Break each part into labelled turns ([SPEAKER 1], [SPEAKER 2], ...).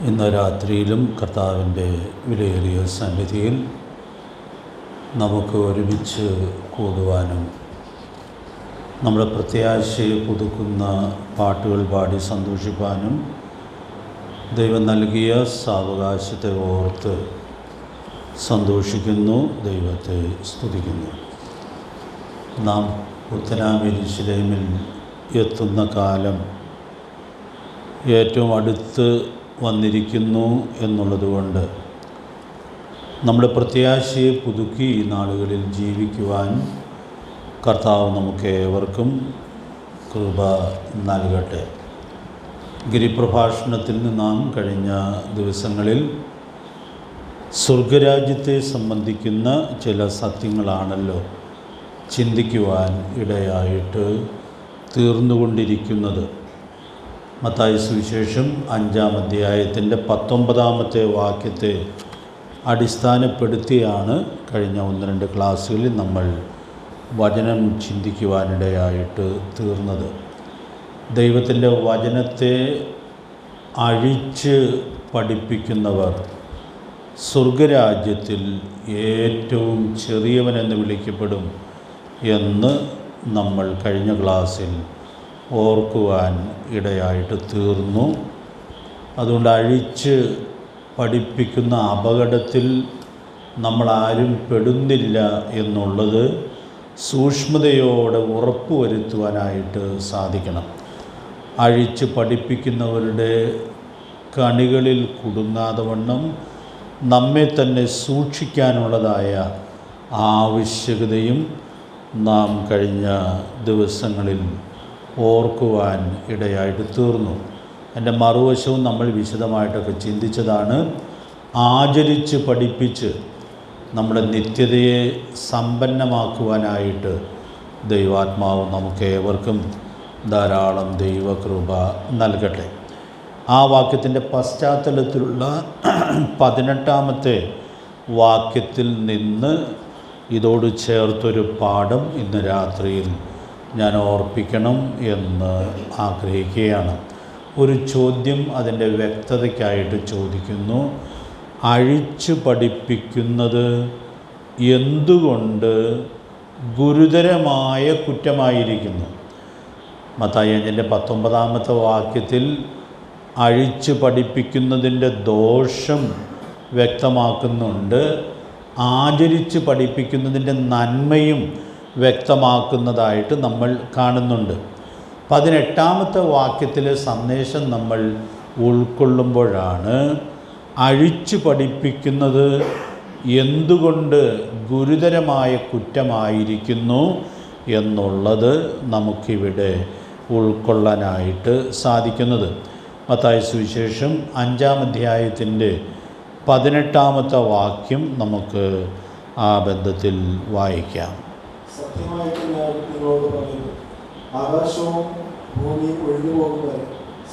[SPEAKER 1] ഇന്ന് രാത്രിയിലും കർത്താവിൻ്റെ വിലയേറിയ സന്നിധിയിൽ നമുക്ക് ഒരുമിച്ച് കൂടുവാനും നമ്മുടെ പ്രത്യാശയെ പുതുക്കുന്ന പാട്ടുകൾ പാടി സന്തോഷിപ്പാനും ദൈവം നൽകിയ സാവകാശത്തെ ഓർത്ത് സന്തോഷിക്കുന്നു, ദൈവത്തെ സ്തുതിക്കുന്നു. നാം പുത്തനാം യെരൂശലേമിൽ എത്തുന്ന കാലം ഏറ്റവും അടുത്ത് വന്നിരിക്കുന്നു എന്നുള്ളതുകൊണ്ട് നമ്മുടെ പ്രത്യാശയെ പുതുക്കി ഈ നാളുകളിൽ ജീവിക്കുവാൻ കർത്താവ് നമുക്ക് ഏവർക്കും കൃപ നൽകട്ടെ. ഗിരിപ്രഭാഷണത്തിൽ നിന്ന് നാം കഴിഞ്ഞ ദിവസങ്ങളിൽ സ്വർഗരാജ്യത്തെ സംബന്ധിക്കുന്ന ചില സത്യങ്ങളാണല്ലോ ചിന്തിക്കുവാൻ ഇടയായിട്ട് തീർന്നുകൊണ്ടിരിക്കുന്നത്. മത്തായി സുവിശേഷം 5-ാം അധ്യായത്തിൻ്റെ 19-ാമത്തെ വാക്യത്തെ അടിസ്ഥാനപ്പെടുത്തിയാണ് കഴിഞ്ഞ 1-2 ക്ലാസ്സുകളിൽ നമ്മൾ വചനം ചിന്തിക്കുവാനിടയായിട്ട് തീർന്നത്. ദൈവത്തിൻ്റെ വചനത്തെ അഴിച്ച് പഠിപ്പിക്കുന്നവർ സ്വർഗരാജ്യത്തിൽ ഏറ്റവും ചെറിയവനെന്ന് വിളിക്കപ്പെടും എന്ന് നമ്മൾ കഴിഞ്ഞ ക്ലാസ്സിൽ ഓർക്കുവാൻ ഇടയായിട്ട് തീർന്നു. അതുകൊണ്ട് അഴിച്ച് പഠിപ്പിക്കുന്ന അപകടത്തിൽ നമ്മളാരും പെടുന്നില്ല എന്നുള്ളത് സൂക്ഷ്മതയോടെ ഉറപ്പുവരുത്തുവാനായിട്ട് സാധിക്കണം. അഴിച്ച് പഠിപ്പിക്കുന്നവരുടെ കണികളിൽ കുടുങ്ങാതെ വണ്ണം നമ്മെ തന്നെ സൂക്ഷിക്കാനുള്ളതായ ആവശ്യകതയും നാം കഴിഞ്ഞ ദിവസങ്ങളിൽ ഓർക്കുവാൻ ഇടയായിട്ട് തീർന്നു. എൻ്റെ മറുവശവും നമ്മൾ വിശദമായിട്ടൊക്കെ ചിന്തിച്ചതാണ്. ആചരിച്ച് പഠിപ്പിച്ച് നമ്മുടെ നിത്യതയെ സമ്പന്നമാക്കുവാനായിട്ട് ദൈവാത്മാവ് നമുക്കേവർക്കും ധാരാളം ദൈവകൃപ നൽകട്ടെ. ആ വാക്യത്തിൻ്റെ പശ്ചാത്തലത്തിലുള്ള 18-ാമത്തെ വാക്യത്തിൽ നിന്ന് ഇതോട് ചേർത്തൊരു പാഠം ഇന്ന് രാത്രിയിൽ ഞാൻ ഓർപ്പിക്കണം എന്ന് ആഗ്രഹിക്കുകയാണ്. ഒരു ചോദ്യം അതിൻ്റെ വ്യക്തതയ്ക്കായിട്ട് ചോദിക്കുന്നു. അഴിച്ചു പഠിപ്പിക്കുന്നത് എന്തുകൊണ്ട് ഗുരുതരമായ കുറ്റമായിരിക്കുന്നു? മത്തായി 5-ന്റെ 19-ാമത്തെ വാക്യത്തിൽ അഴിച്ചു പഠിപ്പിക്കുന്നതിൻ്റെ ദോഷം വ്യക്തമാക്കുന്നുണ്ട്. ആചരിച്ച് പഠിപ്പിക്കുന്നതിൻ്റെ നന്മയും വ്യക്തമാക്കുന്നതായിട്ട് നമ്മൾ കാണുന്നുണ്ട്. 18-ാമത്തെ വാക്യത്തിലെ സന്ദേശം നമ്മൾ ഉൾക്കൊള്ളുമ്പോഴാണ് അഴിച്ചു പഠിപ്പിക്കുന്നത് എന്തുകൊണ്ട് ഗുരുതരമായ കുറ്റമായിരിക്കുന്നു എന്നുള്ളത് നമുക്കിവിടെ ഉൾക്കൊള്ളാനായിട്ട് സാധിക്കുന്നത്. മത്തായി സുവിശേഷം 5-ാം അധ്യായത്തിൻ്റെ 18-ാമത്തെ വാക്യം നമുക്ക് ആ ബന്ധത്തിൽ വായിക്കാം.
[SPEAKER 2] സത്യമായിട്ട് ഞാൻ നിങ്ങളോട് പറയുന്നു, ആകാശവും ഭൂമിയും ഒഴിഞ്ഞു പോകുന്നത്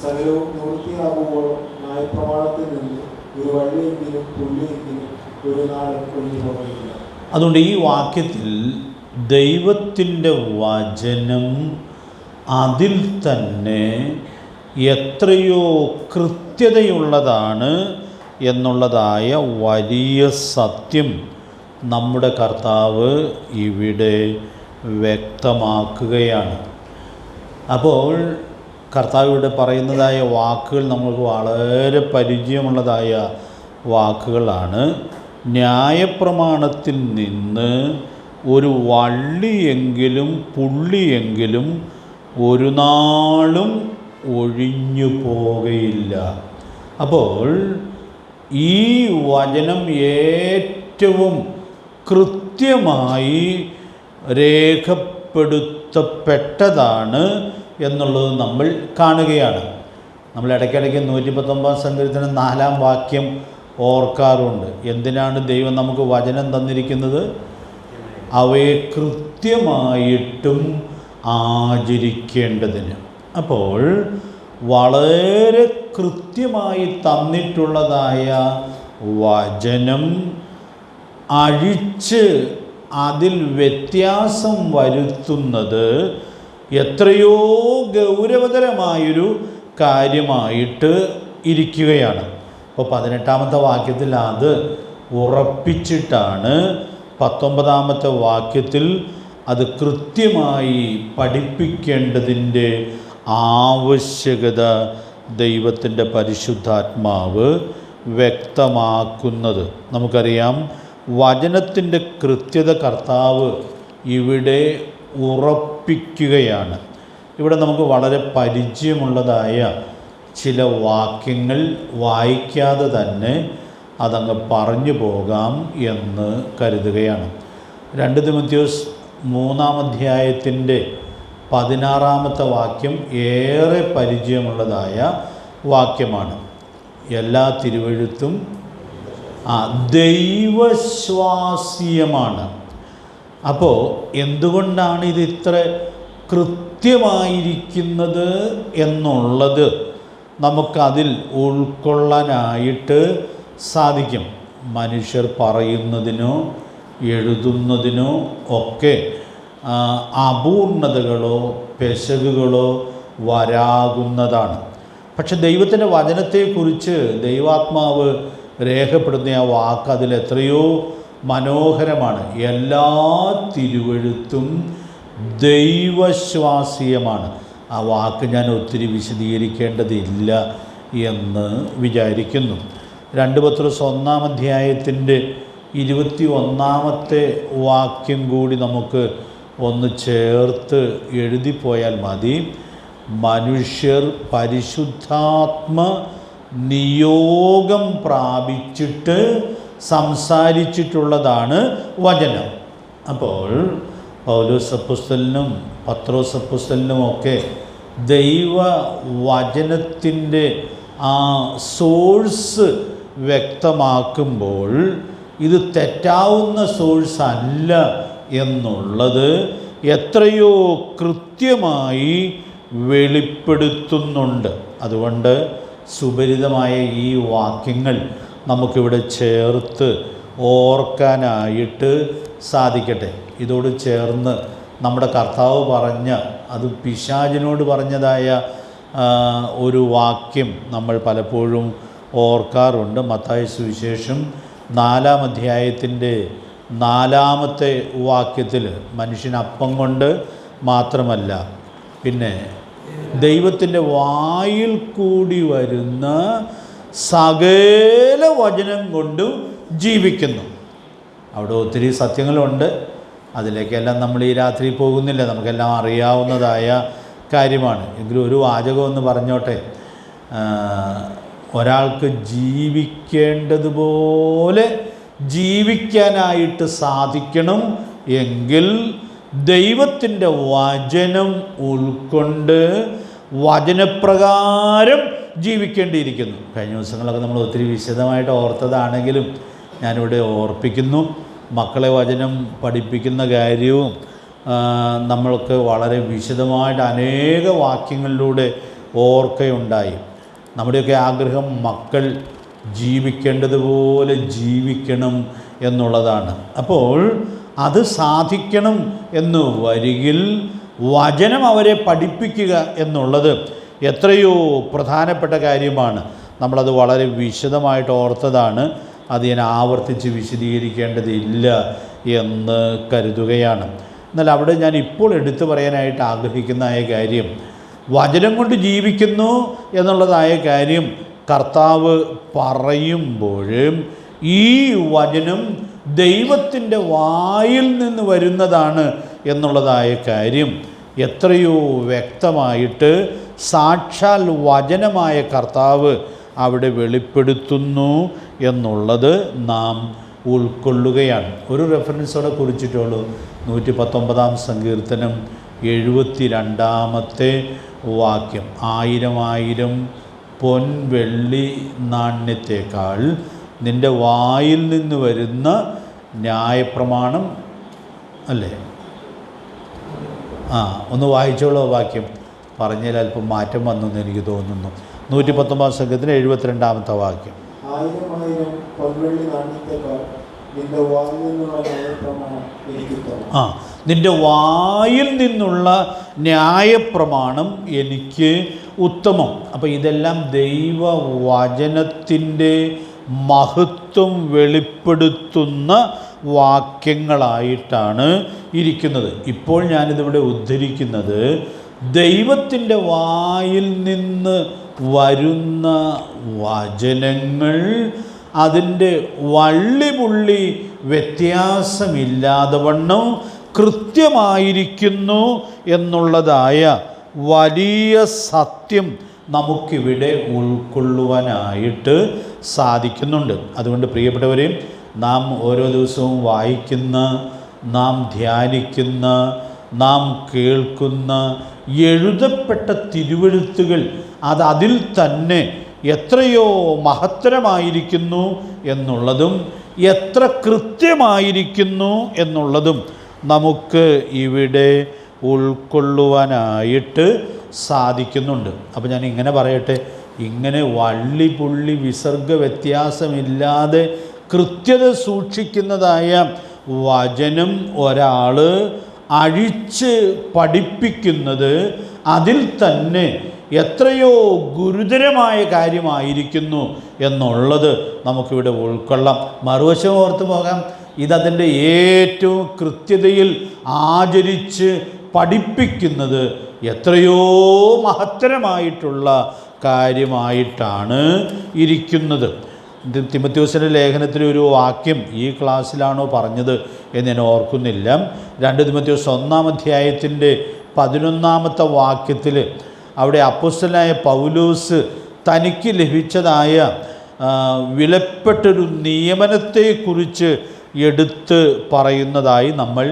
[SPEAKER 2] സകലവും നിവൃത്തിയാകുമ്പോഴും ന്യായപ്രമാണത്തിൽ നിന്ന് ഒരു വള്ളിയെങ്കിലും പുള്ളിയെങ്കിലും ഒരു നാളും ഒഴിഞ്ഞു പോകില്ല.
[SPEAKER 1] അതുകൊണ്ട് ഈ വാക്യത്തിൽ ദൈവത്തിൻ്റെ വചനം അതിൽ തന്നെ എത്രയോ കൃത്യതയുള്ളതാണ് എന്നുള്ളതായ വലിയ സത്യം നമ്മുടെ കർത്താവ് ഇവിടെ വ്യക്തമാക്കുകയാണ്. അപ്പോൾ കർത്താവ് ഇവിടെ പറയുന്നതായ വാക്കുകൾ നമുക്ക് വളരെ പരിചയമുള്ളതായ വാക്കുകളാണ്. ന്യായപ്രമാണത്തിൽ നിന്ന് ഒരു വള്ളിയെങ്കിലും പുള്ളിയെങ്കിലും ഒരു നാളും ഒഴിഞ്ഞു പോകയില്ല. അപ്പോൾ ഈ വചനം ഏറ്റവും കൃത്യമായി രേഖപ്പെടുത്തപ്പെട്ടതാണ് എന്നുള്ളത് നമ്മൾ കാണുകയാണ്. നമ്മൾ ഇടയ്ക്കിടയ്ക്ക് 119 സങ്കീർത്തനം 4-ാം വാക്യം ഓർക്കാറുണ്ട്. എന്തിനാണ് ദൈവം നമുക്ക് വചനം തന്നിരിക്കുന്നത്? അവയെ കൃത്യമായിട്ടും ആചരിക്കേണ്ടതിന്. അപ്പോൾ വളരെ കൃത്യമായി തന്നിട്ടുള്ളതായ വചനം അഴിച്ച് അതിൽ വ്യത്യാസം വരുത്തുന്നത് എത്രയോ ഗൗരവതരമായൊരു കാര്യമായിട്ട് ഇരിക്കുകയാണ്. അപ്പോൾ 18-ാമത്തെ വാക്യത്തിൽ അത് ഉറപ്പിച്ചിട്ടാണ് 19-ാമത്തെ വാക്യത്തിൽ അത് കൃത്യമായി പഠിപ്പിക്കേണ്ടതിൻ്റെ ആവശ്യകത ദൈവത്തിൻ്റെ പരിശുദ്ധാത്മാവ് വ്യക്തമാക്കുന്നത്. നമുക്കറിയാം, വചനത്തിൻ്റെ കൃത്യത കർത്താവ് ഇവിടെ ഉറപ്പിക്കുകയാണ്. ഇവിടെ നമുക്ക് വളരെ പരിചയമുള്ളതായ ചില വാക്യങ്ങൾ വായിക്കാതെ തന്നെ അതങ്ങ് പറഞ്ഞു പോകാം എന്ന് കരുതുകയാണ്. 2 തിമോഥെയോസ് 3-ാം അധ്യായത്തിൻ്റെ 16-ാമത്തെ വാക്യം ഏറെ പരിചയമുള്ളതായ വാക്യമാണ്. എല്ലാ തിരുവെഴുത്തും ദൈവശ്വാസീയമാണ്. അപ്പോൾ എന്തുകൊണ്ടാണ് ഇത് ഇത്ര കൃത്യമായിരിക്കുന്നത് എന്നുള്ളത് നമുക്കതിൽ ഉൾക്കൊള്ളാനായിട്ട് സാധിക്കും. മനുഷ്യർ പറയുന്നതിനോ എഴുതുന്നതിനോ ഒക്കെ അപൂർണതകളോ പെശകുകളോ വരാകുന്നതാണ്. പക്ഷെ ദൈവത്തിൻ്റെ വചനത്തെക്കുറിച്ച് ദൈവാത്മാവ് രേഖപ്പെടുത്തുന്ന ആ വാക്ക് അതിലെത്രയോ മനോഹരമാണ്. എല്ലാ തിരുവെഴുത്തും ദൈവശ്വാസീയമാണ്. ആ വാക്ക് ഞാൻ ഒത്തിരി വിശദീകരിക്കേണ്ടതില്ല എന്ന് വിചാരിക്കുന്നു. 2 പത്രോസ് 1-ാം അധ്യായത്തിൻ്റെ 21-ാമത്തെ വാക്യം കൂടി നമുക്ക് ഒന്ന് ചേർത്ത് എഴുതിപ്പോയാൽ മതി. മനുഷ്യർ പരിശുദ്ധാത്മ നിയോഗം പ്രാപിച്ചിട്ട് സംസാരിച്ചിട്ടുള്ളതാണ് വചനം. അപ്പോൾ പൗലോസ് അപ്പോസ്തലനും പത്രോസ് അപ്പോസ്തലനുമൊക്കെ ദൈവവചനത്തിൻ്റെ ആ സോഴ്സ് വ്യക്തമാക്കുമ്പോൾ ഇത് തെറ്റാവുന്ന സോഴ്സ് അല്ല എന്നുള്ളത് എത്രയോ കൃത്യമായി വെളിപ്പെടുത്തുന്നുണ്ട്. അതുകൊണ്ട് സുപരിതമായ ഈ വാക്യങ്ങൾ നമുക്കിവിടെ ചേർത്ത് ഓർക്കാനായിട്ട് സാധിക്കട്ടെ. ഇതോട് ചേർന്ന് നമ്മുടെ കർത്താവ് പറഞ്ഞ, അത് പിശാചിനോട് പറഞ്ഞതായ ഒരു വാക്യം നമ്മൾ പലപ്പോഴും ഓർക്കാറുണ്ട്. മത്തായി സുവിശേഷം 4-ാം അധ്യായത്തിൻ്റെ 4-ാമത്തെ വാക്യത്തിൽ മനുഷ്യൻ അപ്പം കൊണ്ട് മാത്രമല്ല, പിന്നെ ദൈവത്തിൻ്റെ വായിൽ കൂടി വരുന്ന സകല വചനം കൊണ്ടും ജീവിക്കുന്നു. അവിടെ ഒത്തിരി സത്യങ്ങളുണ്ട്. അതിലേക്കെല്ലാം നമ്മൾ ഈ രാത്രി പോകുന്നില്ല, നമുക്കെല്ലാം അറിയാവുന്നതായ കാര്യമാണ്. എങ്കിലും ഒരു വാചകം എന്ന് പറഞ്ഞോട്ടെ. ഒരാൾക്ക് ജീവിക്കേണ്ടതുപോലെ ജീവിക്കാനായിട്ട് സാധിക്കണം എങ്കിൽ ദൈവത്തിൻ്റെ വചനം ഉൾക്കൊണ്ട് വചനപ്രകാരം ജീവിക്കേണ്ടിയിരിക്കുന്നു. കഴിഞ്ഞ ദിവസങ്ങളൊക്കെ നമ്മൾ ഒത്തിരി വിശദമായിട്ട് ഓർത്തതാണെങ്കിലും ഞാനിവിടെ ഓർപ്പിക്കുന്നു. മക്കളെ വചനം പഠിപ്പിക്കുന്ന കാര്യവും നമ്മൾക്ക് വളരെ വിശദമായിട്ട് അനേക വാക്യങ്ങളിലൂടെ ഓർക്കുകയുണ്ടായി. നമ്മുടെയൊക്കെ ആഗ്രഹം മക്കൾ ജീവിക്കേണ്ടതുപോലെ ജീവിക്കണം എന്നുള്ളതാണ്. അപ്പോൾ അത് സാധിക്കണം എന്ന് വരികിൽ വചനം അവരെ പഠിപ്പിക്കുക എന്നുള്ളത് എത്രയോ പ്രധാനപ്പെട്ട കാര്യമാണ്. നമ്മളത് വളരെ വിശദമായിട്ട് ഓർത്തതാണ്. അത് ഞാൻ ആവർത്തിച്ച് വിശദീകരിക്കേണ്ടതില്ല എന്ന് കരുതുകയാണ്. എന്നാൽ അവിടെ ഞാൻ ഇപ്പോൾ എടുത്തു പറയാനായിട്ട് ആഗ്രഹിക്കുന്ന കാര്യം, വചനം കൊണ്ട് ജീവിക്കുന്നു എന്നുള്ളതായ കാര്യം കർത്താവ് പറയുമ്പോഴും ഈ വചനം ദൈവത്തിൻ്റെ വായിൽ നിന്ന് വരുന്നതാണ് എന്നുള്ളതായ കാര്യം എത്രയോ വ്യക്തമായിട്ട് സാക്ഷാൽ വചനമായ കർത്താവ് അവിടെ വെളിപ്പെടുത്തുന്നു എന്നുള്ളത് നാം ഉൾക്കൊള്ളുകയാണ്. ഒരു റെഫറൻസോടെ കുറിച്ചിട്ടുള്ളൂ. 119-ാം സങ്കീർത്തനം 72-ാമത്തെ വാക്യം. 1000 പൊൻ വെള്ളി നാണ്യത്തേക്കാൾ നിൻ്റെ വായിൽ നിന്ന് വരുന്ന ന്യായപ്രമാണം അല്ലേ? ഒന്ന് വായിച്ചോളൂ വാക്യം. പറഞ്ഞതിൽ അല്പം മാറ്റം വന്നു എന്ന് എനിക്ക് തോന്നുന്നു. 119-ാം സംഘത്തിന് 72-ാമത്തെ വാക്യം.
[SPEAKER 2] 1000 പൊൻവെള്ളി നാണ്യത്തേക്കാൾ നിന്റെ വായിൽ നിന്നുള്ള ന്യായപ്രമാണം എനിക്ക് ഉത്തമം.
[SPEAKER 1] നിന്റെ വായിൽ നിന്നുള്ള ന്യായപ്രമാണം എനിക്ക് ഉത്തമം. അപ്പോൾ ഇതെല്ലാം ദൈവവചനത്തിൻ്റെ മഹത്വം വെളിപ്പെടുത്തുന്ന വാക്യങ്ങളായിട്ടാണ് ഇരിക്കുന്നത്. ഇപ്പോൾ ഞാനിതിവിടെ ഉദ്ധരിക്കുന്നത് ദൈവത്തിൻ്റെ വായിൽ നിന്ന് വരുന്ന വചനങ്ങൾ അതിൻ്റെ വള്ളിപുള്ളി വ്യത്യാസമില്ലാതെ വണ്ണം കൃത്യമായിരിക്കുന്നു എന്നുള്ളതായ വലിയ സത്യം നമുക്കിവിടെ ഉൾക്കൊള്ളുവാനായിട്ട് സാധിക്കുന്നുണ്ട്. അതുകൊണ്ട് പ്രിയപ്പെട്ടവരെ, നാം ഓരോ ദിവസവും വായിക്കുന്ന, നാം ധ്യാനിക്കുന്ന, നാം കേൾക്കുന്ന എഴുതപ്പെട്ട തിരുവെഴുത്തുകൾ അതിൽ തന്നെ എത്രയോ മഹത്തരമായിരിക്കുന്നു എന്നുള്ളതും എത്ര കൃത്യമായിരിക്കുന്നു എന്നുള്ളതും നമുക്ക് ഇവിടെ ഉൾക്കൊള്ളുവാനായിട്ട് സാധിക്കുന്നുണ്ട്. അപ്പോൾ ഞാൻ ഇങ്ങനെ പറയട്ടെ, ഇങ്ങനെ വള്ളി പുള്ളി വിസർഗ വ്യത്യാസമില്ലാതെ കൃത്യത സൂക്ഷിക്കുന്നതായ വചനം ഒരാൾ അഴിച്ച് പഠിപ്പിക്കുന്നത് അതിൽ തന്നെ എത്രയോ ഗുരുതരമായ കാര്യമായിരിക്കുന്നു എന്നുള്ളത് നമുക്കിവിടെ ഉൾക്കൊള്ളാം. മറുവശം ഓർത്ത് പോകാം, ഇതതിൻ്റെ ഏറ്റവും കൃത്യതയിൽ ആചരിച്ച് പഠിപ്പിക്കുന്നത് എത്രയോ മഹത്തരമായിട്ടുള്ള കാര്യമായിട്ടാണ് ഇരിക്കുന്നത്. തിമോഥെയോസിൻ്റെ ലേഖനത്തിൽ ഒരു വാക്യം ഈ ക്ലാസ്സിലാണോ പറഞ്ഞത് എന്ന് ഞാൻ ഓർക്കുന്നില്ല. 2 തിമോഥെയോസ് 1-ാം അധ്യായത്തിൻ്റെ 11-ാമത്തെ വാക്യത്തിൽ അവിടെ അപ്പോസ്തലനായ പൗലോസ് തനിക്ക് ലഭിച്ചതായ വിലപ്പെട്ടൊരു നിയമനത്തെക്കുറിച്ച് എടുത്ത് പറയുന്നതായി നമ്മൾ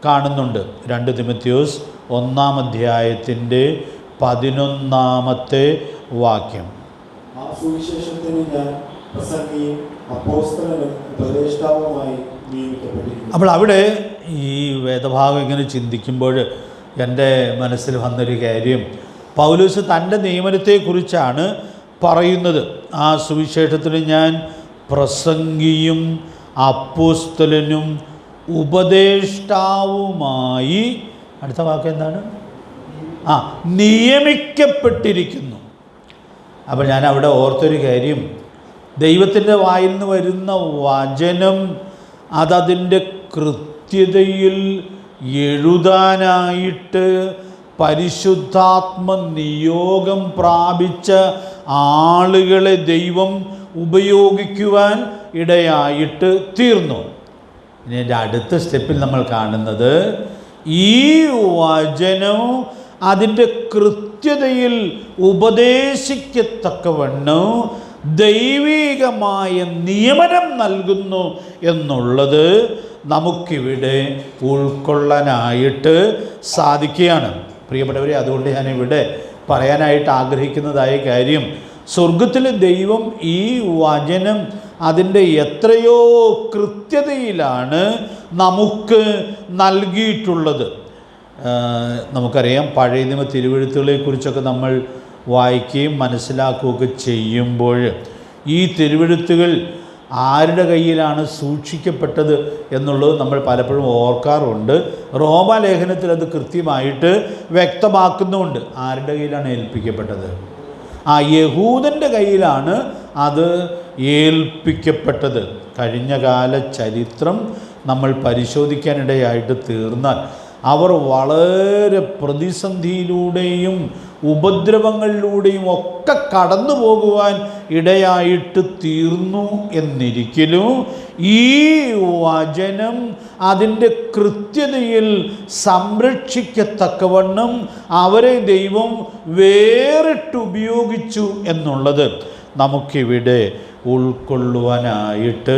[SPEAKER 1] കാണുന്നുണ്ട്. 2 തിമോഥെയോസ് 1-ാം അധ്യായത്തിൻ്റെ 11-ാമത്തെ വാക്യം.
[SPEAKER 2] ആ സുവിശേഷത്തിന് ഞാൻ പ്രസംഗിയും അപ്പോസ്തലനും ഉപദേഷ്ടാവുമായി നിയമിക്കപ്പെട്ടിരിക്കുന്നു.
[SPEAKER 1] അപ്പോൾ അവിടെ ഈ വേദഭാഗം ഇങ്ങനെ ചിന്തിക്കുമ്പോൾ എൻ്റെ മനസ്സിൽ വന്നൊരു കാര്യം, പൗലോസ് തൻ്റെ നിയമനത്തെക്കുറിച്ചാണ് പറയുന്നത്. ആ സുവിശേഷത്തിന് ഞാൻ പ്രസംഗിയും അപ്പോസ്തലനും ഉപദേഷ്ടാവുമായി, അടുത്ത വാക്ക് എന്താണ്? നിയമിക്കപ്പെട്ടിരിക്കുന്നു. അപ്പോൾ ഞാൻ അവിടെ ഓർത്തൊരു കാര്യം, ദൈവത്തിൻ്റെ വായിൽ നിന്ന് വരുന്ന വചനം അതതിൻ്റെ കൃത്യതയിൽ എഴുതാനായിട്ട് പരിശുദ്ധാത്മ നിയോഗം പ്രാപിച്ച ആളുകളെ ദൈവം ഉപയോഗിക്കുവാൻ ഇടയായിട്ട് തീർന്നു. ഇനി എൻ്റെ അടുത്ത സ്റ്റെപ്പിൽ നമ്മൾ കാണുന്നത് ഈ വചനം അതിൻ്റെ കൃത്യതയിൽ ഉപദേശിക്കത്തക്കവണ്ണം ദൈവികമായ നിയമനം നൽകുന്നു എന്നുള്ളത് നമുക്കിവിടെ ഉൾക്കൊള്ളാനായിട്ട് സാധിക്കുകയാണ്. പ്രിയപ്പെട്ടവരെ, അതുകൊണ്ട് ഞാനിവിടെ പറയാനായിട്ട് ആഗ്രഹിക്കുന്നതായ കാര്യം, സ്വർഗത്തിലെ ദൈവം ഈ വചനം അതിൻ്റെ എത്രയോ കൃത്യതയിലാണ് നമുക്ക് നൽകിയിട്ടുള്ളത്. നമുക്കറിയാം, പഴയ നിയമ തിരുവെഴുത്തുകളെക്കുറിച്ചൊക്കെ നമ്മൾ വായിക്കുകയും മനസ്സിലാക്കുകയൊക്കെ ചെയ്യുമ്പോൾ ഈ തിരുവെഴുത്തുകൾ ആരുടെ കയ്യിലാണ് സൂക്ഷിക്കപ്പെട്ടത് എന്നുള്ളത് നമ്മൾ പലപ്പോഴും ഓർക്കാറുണ്ട്. റോമാലേഖനത്തിൽ അത് കൃത്യമായിട്ട് വ്യക്തമാക്കുന്നുമുണ്ട്. ആരുടെ കയ്യിലാണ് ഏൽപ്പിക്കപ്പെട്ടത്? യഹൂദൻ്റെ കയ്യിലാണ് അത് ഏൽപ്പിക്കപ്പെട്ടത്. കഴിഞ്ഞകാല ചരിത്രം നമ്മൾ പരിശോധിക്കാനിടയായിട്ട് തീർന്നാൽ അവർ വളരെ പ്രതിസന്ധിയിലൂടെയും ഉപദ്രവങ്ങളിലൂടെയും ഒക്കെ കടന്നു പോകുവാൻ ഇടയായിട്ട് തീർന്നു. എന്നിരിക്കലും ഈ വചനം അതിൻ്റെ കൃത്യതയിൽ സംരക്ഷിക്കത്തക്കവണ്ണം അവരെ ദൈവം വേറിട്ട് ഉപയോഗിച്ചു എന്നുള്ളത് നമുക്കിവിടെ ഉൾക്കൊള്ളുവാനായിട്ട്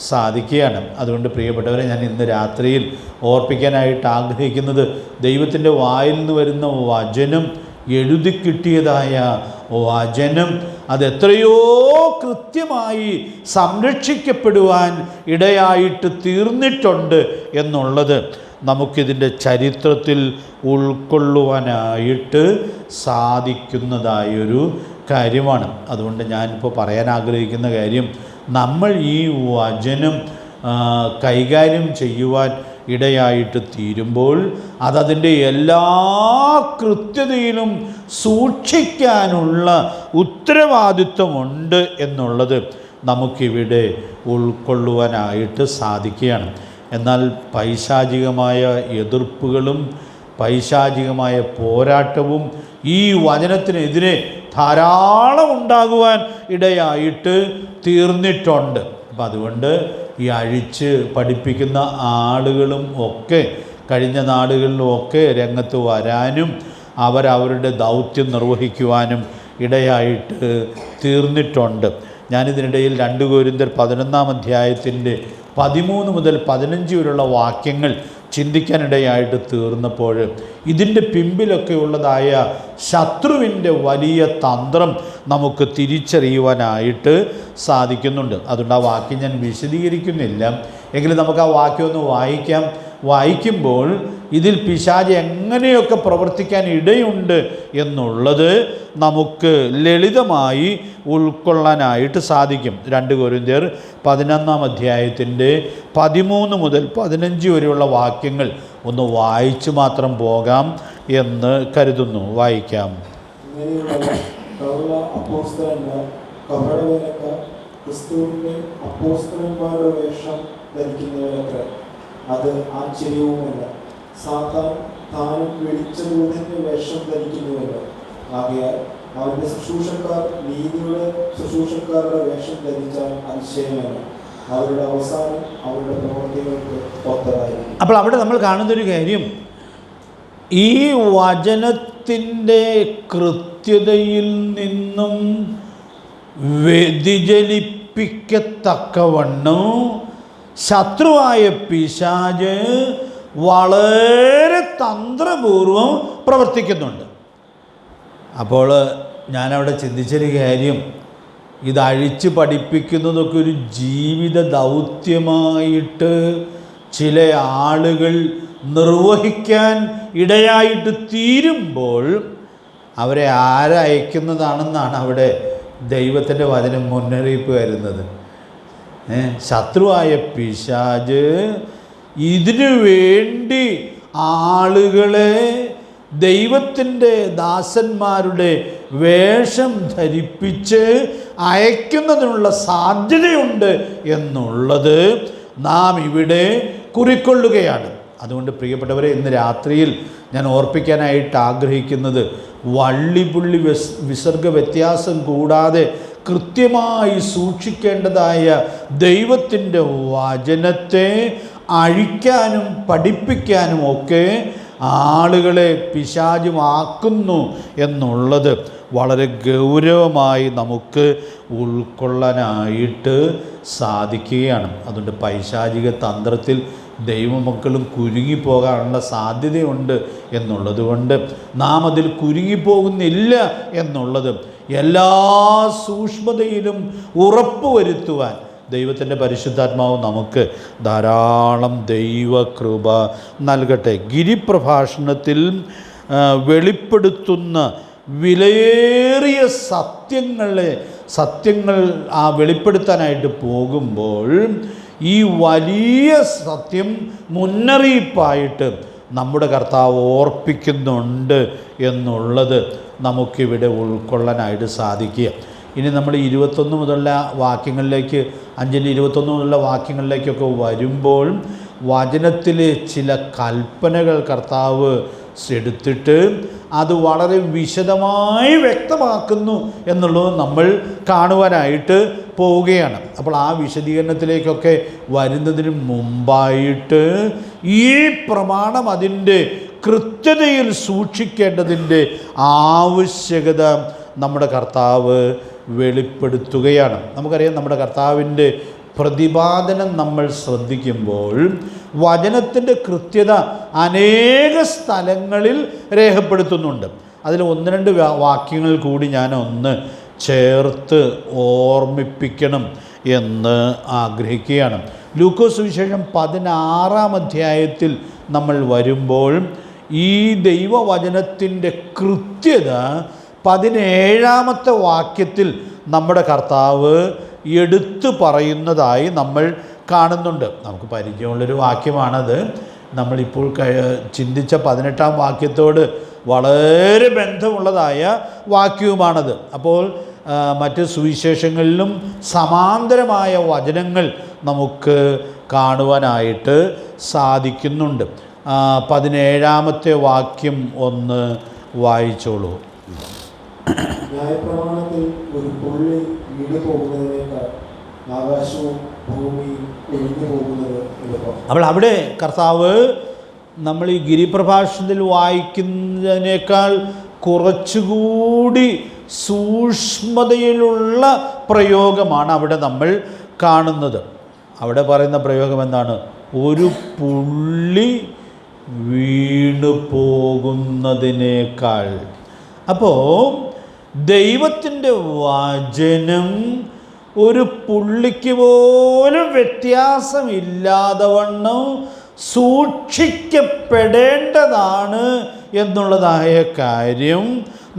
[SPEAKER 1] സാധിക്കുകയാണ്. അതുകൊണ്ട് പ്രിയപ്പെട്ടവരെ, ഞാൻ ഇന്ന് രാത്രിയിൽ ഓർപ്പിക്കാനായിട്ട് ആഗ്രഹിക്കുന്നത്, ദൈവത്തിൻ്റെ വായിൽ നിന്ന് വരുന്ന വചനം, എഴുതി കിട്ടിയതായ വചനം അതെത്രയോ കൃത്യമായി സംരക്ഷിക്കപ്പെടുവാൻ ഇടയായിട്ട് തീർന്നിട്ടുണ്ട് എന്നുള്ളത് നമുക്കിതിൻ്റെ ചരിത്രത്തിൽ ഉൾക്കൊള്ളുവാനായിട്ട് സാധിക്കുന്നതായൊരു കാര്യമാണ്. അതുകൊണ്ട് ഞാനിപ്പോൾ പറയാൻ ആഗ്രഹിക്കുന്ന കാര്യം, നമ്മൾ ഈ വചനം കൈകാര്യം ചെയ്യുവാൻ ഇടയായിട്ട് തീരുമ്പോൾ അതതിൻ്റെ എല്ലാ കൃത്യതയിലും സൂക്ഷിക്കാനുള്ള ഉത്തരവാദിത്വമുണ്ട് എന്നുള്ളത് നമുക്കിവിടെ ഉൾക്കൊള്ളുവാനായിട്ട് സാധിക്കുകയാണ്. എന്നാൽ പൈശാചികമായ എതിർപ്പുകളും പൈശാചികമായ പോരാട്ടവും ഈ വചനത്തിനെതിരെ ധാരാളം ഉണ്ടാകുവാൻ ഇടയായിട്ട് തീർന്നിട്ടുണ്ട്. അപ്പം അതുകൊണ്ട് ഈ അഴിച്ച് പഠിപ്പിക്കുന്ന ആളുകളും ഒക്കെ കഴിഞ്ഞ നാടുകളിലും ഒക്കെ രംഗത്ത് വരാനും അവരവരുടെ ദൗത്യം നിർവഹിക്കുവാനും ഇടയായിട്ട് തീർന്നിട്ടുണ്ട്. ഞാനിതിനിടയിൽ 2 കൊരിന്ത്യർ 11-ാം അധ്യായത്തിൻ്റെ 13 മുതൽ 15 വരെയുള്ള വാക്യങ്ങൾ ചിന്തിക്കാനിടയായിട്ട് തീർന്നപ്പോൾ ഇതിൻ്റെ പിമ്പിലൊക്കെ ഉള്ളതായ ശത്രുവിൻ്റെ വലിയ തന്ത്രം നമുക്ക് തിരിച്ചറിയുവാനായിട്ട് സാധിക്കുന്നുണ്ട്. അതുകൊണ്ട് ആ വാക്യം ഞാൻ വിശദീകരിക്കുന്നില്ല, എങ്കിലും നമുക്ക് ആ വാക്യം ഒന്ന് വായിക്കാം. വായിക്കുമ്പോൾ ഇതിൽ പിശാച് എങ്ങനെയൊക്കെ പ്രവർത്തിക്കാൻ ഇടയുണ്ട് എന്നുള്ളത് നമുക്ക് ലളിതമായി ഉൾക്കൊള്ളാനായിട്ട് സാധിക്കും. 2 കൊരിന്ത്യർ 11-ാം അധ്യായത്തിൻ്റെ 13 മുതൽ 15 വരെയുള്ള വാക്യങ്ങൾ ഒന്ന് വായിച്ചു മാത്രം പോകാം എന്ന് കരുതുന്നു. വായിക്കാം.
[SPEAKER 2] അത് ആശ്ചര്യവുമല്ല. സാത്താൻ താനും വെളിച്ചദൂതന്റെ വേഷം ധരിക്കുന്നുവല്ലോ. ആകയാൽ അവരുടെ ശുശ്രൂഷക്കാർ നീതിയുടെ ശുശ്രൂഷക്കാരുടെ വേഷം ധരിച്ചാൽ അതിശയമല്ല. അവരുടെ അവസാനം അവരുടെ പ്രവർത്തികൾക്ക് ഒത്തതായിരിക്കും.
[SPEAKER 1] അപ്പോൾ അവിടെ നമ്മൾ കാണുന്നൊരു കാര്യം, ഈ വചനത്തിൻ്റെ കൃത്യതയിൽ നിന്നും വ്യതിചലിപ്പിക്കത്തക്കവണ്ണം ശത്രുവായ പിശാച് വളരെ തന്ത്രപൂർവം പ്രവർത്തിക്കുന്നുണ്ട്. അപ്പോൾ ഞാനവിടെ ചിന്തിച്ചൊരു കാര്യം, ഇത് അഴിച്ച് പഠിപ്പിക്കുന്നതൊക്കെ ഒരു ജീവിത ദൗത്യമായിട്ട് ചില ആളുകൾ നിർവഹിക്കാൻ ഇടയായിട്ട് തീരുമ്പോൾ അവരെ ആരയക്കുന്നതാണെന്നാണ് അവിടെ ദൈവത്തിൻ്റെ വചനം മുന്നറിയിപ്പ് വരുന്നത്. ശത്രുവായ പിശാച് ഇതിനു വേണ്ടി ആളുകളെ ദൈവത്തിൻ്റെ ദാസന്മാരുടെ വേഷം ധരിപ്പിച്ച് അയക്കുന്നതിനുള്ള സാധ്യതയുണ്ട് എന്നുള്ളത് നാം ഇവിടെ കുറിക്കൊള്ളുകയാണ്. അതുകൊണ്ട് പ്രിയപ്പെട്ടവരെ, ഇന്ന് രാത്രിയിൽ ഞാൻ ഓർപ്പിക്കാനായിട്ട് ആഗ്രഹിക്കുന്നത്, വള്ളിപുള്ളി വിസർഗ വ്യത്യാസം കൂടാതെ കൃത്യമായി സൂക്ഷിക്കേണ്ടതായ ദൈവത്തിൻ്റെ വചനത്തെ അഴിക്കാനും പഠിപ്പിക്കാനും ഒക്കെ ആളുകളെ പിശാചുമാക്കുന്നു എന്നുള്ളത് വളരെ ഗൗരവമായി നമുക്ക് ഉൾക്കൊള്ളാനായിട്ട് സാധിക്കുകയാണ്. അതുകൊണ്ട് പൈശാചിക തന്ത്രത്തിൽ ദൈവമക്കളും കുരുങ്ങിപ്പോകാനുള്ള സാധ്യതയുണ്ട് എന്നുള്ളത് കൊണ്ട് നാം അതിൽ കുരുങ്ങിപ്പോകുന്നില്ല എന്നുള്ളത് എല്ലാ സൂക്ഷ്മതയിലും ഉറപ്പുവരുത്തുവാൻ ദൈവത്തിൻ്റെ പരിശുദ്ധാത്മാവ് നമുക്ക് ധാരാളം ദൈവകൃപ നൽകട്ടെ. ഗിരിപ്രഭാഷണത്തിൽ വെളിപ്പെടുത്തുന്ന വിലയേറിയ സത്യങ്ങൾ വെളിപ്പെടുത്താനായിട്ട് പോകുമ്പോൾ ഈ വലിയ സത്യം മുന്നറിയിപ്പായിട്ട് നമ്മുടെ കർത്താവ് ഓർപ്പിക്കുന്നുണ്ട് എന്നുള്ളത് നമുക്കിവിടെ ഉൾക്കൊള്ളാനായിട്ട് സാധിക്കുക. ഇനി നമ്മൾ 21 മുതലുള്ള വാക്യങ്ങളിലേക്ക് 5-21 മുതലുള്ള വാക്യങ്ങളിലേക്കൊക്കെ വരുമ്പോൾ വചനത്തിലെ ചില കൽപ്പനകൾ കർത്താവ് എടുത്തിട്ട് അത് വളരെ വിശദമായി വ്യക്തമാക്കുന്നു എന്നുള്ളത് നമ്മൾ കാണുവാനായിട്ട് പോവുകയാണ്. അപ്പോൾ ആ വിശദീകരണത്തിലേക്കൊക്കെ വരുന്നതിന് മുമ്പായിട്ട് ഈ പ്രമാണം അതിൻ്റെ കൃത്യതയിൽ സൂക്ഷിക്കേണ്ടതിൻ്റെ ആവശ്യകത നമ്മുടെ കർത്താവ് വെളിപ്പെടുത്തുകയാണ്. നമുക്കറിയാം, നമ്മുടെ കർത്താവിൻ്റെ പ്രതിപാദനം നമ്മൾ ശ്രദ്ധിക്കുമ്പോൾ വചനത്തിൻ്റെ കൃത്യത അനേക സ്ഥലങ്ങളിൽ രേഖപ്പെടുത്തുന്നുണ്ട്. അതിൽ 1-2 വാക്യങ്ങൾ കൂടി ഞാൻ ചേർത്ത് ഓർമ്മിപ്പിക്കണം എന്ന് ആഗ്രഹിക്കുകയാണ്. ലൂക്കോസ് സുവിശേഷം 16-ാം അധ്യായത്തിൽ നമ്മൾ വരുമ്പോൾ ഈ ദൈവവചനത്തിൻ്റെ കൃത്യത 17-ാമത്തെ വാക്യത്തിൽ നമ്മുടെ കർത്താവ് എടുത്തു പറയുന്നതായി നമ്മൾ കാണുന്നുണ്ട്. നമുക്ക് പരിചയമുള്ളൊരു വാക്യമാണത്. നമ്മളിപ്പോൾ ചിന്തിച്ച 18-ാം വാക്യത്തോട് വളരെ ബന്ധമുള്ളതായ വാക്യവുമാണത്. അപ്പോൾ മറ്റ് സുവിശേഷങ്ങളിലും സമാന്തരമായ വചനങ്ങൾ നമുക്ക് കാണുവാനായിട്ട് സാധിക്കുന്നുണ്ട്. 17-ാമത്തെ വാക്യം ഒന്ന് വായിച്ചോളൂ.
[SPEAKER 2] ന്യായപ്രമാണത്തിൽ ഒരു പുള്ളി വീണു പോകുന്നതിനേക്കാൾ ആകാശവും ഭൂമിയും ഒഴിഞ്ഞു പോകുന്നത് എളുപ്പം.
[SPEAKER 1] അപ്പോൾ അവിടെ കർത്താവ് നമ്മൾ ഈ ഗിരിപ്രഭാഷണത്തിൽ വായിക്കുന്നതിനേക്കാൾ കുറച്ചുകൂടി സൂക്ഷ്മതയിലുള്ള പ്രയോഗമാണ് അവിടെ നമ്മൾ കാണുന്നത്. അവിടെ പറയുന്ന പ്രയോഗം എന്താണ്? ഒരു പുള്ളി വീണു പോകുന്നതിനേക്കാൾ. അപ്പോൾ ദൈവത്തിൻ്റെ വചനം ഒരു പുള്ളിക്ക് പോലും വ്യത്യാസമില്ലാതെ വണ്ണം സൂക്ഷിക്കപ്പെടേണ്ടതാണ് എന്നുള്ളതായ കാര്യം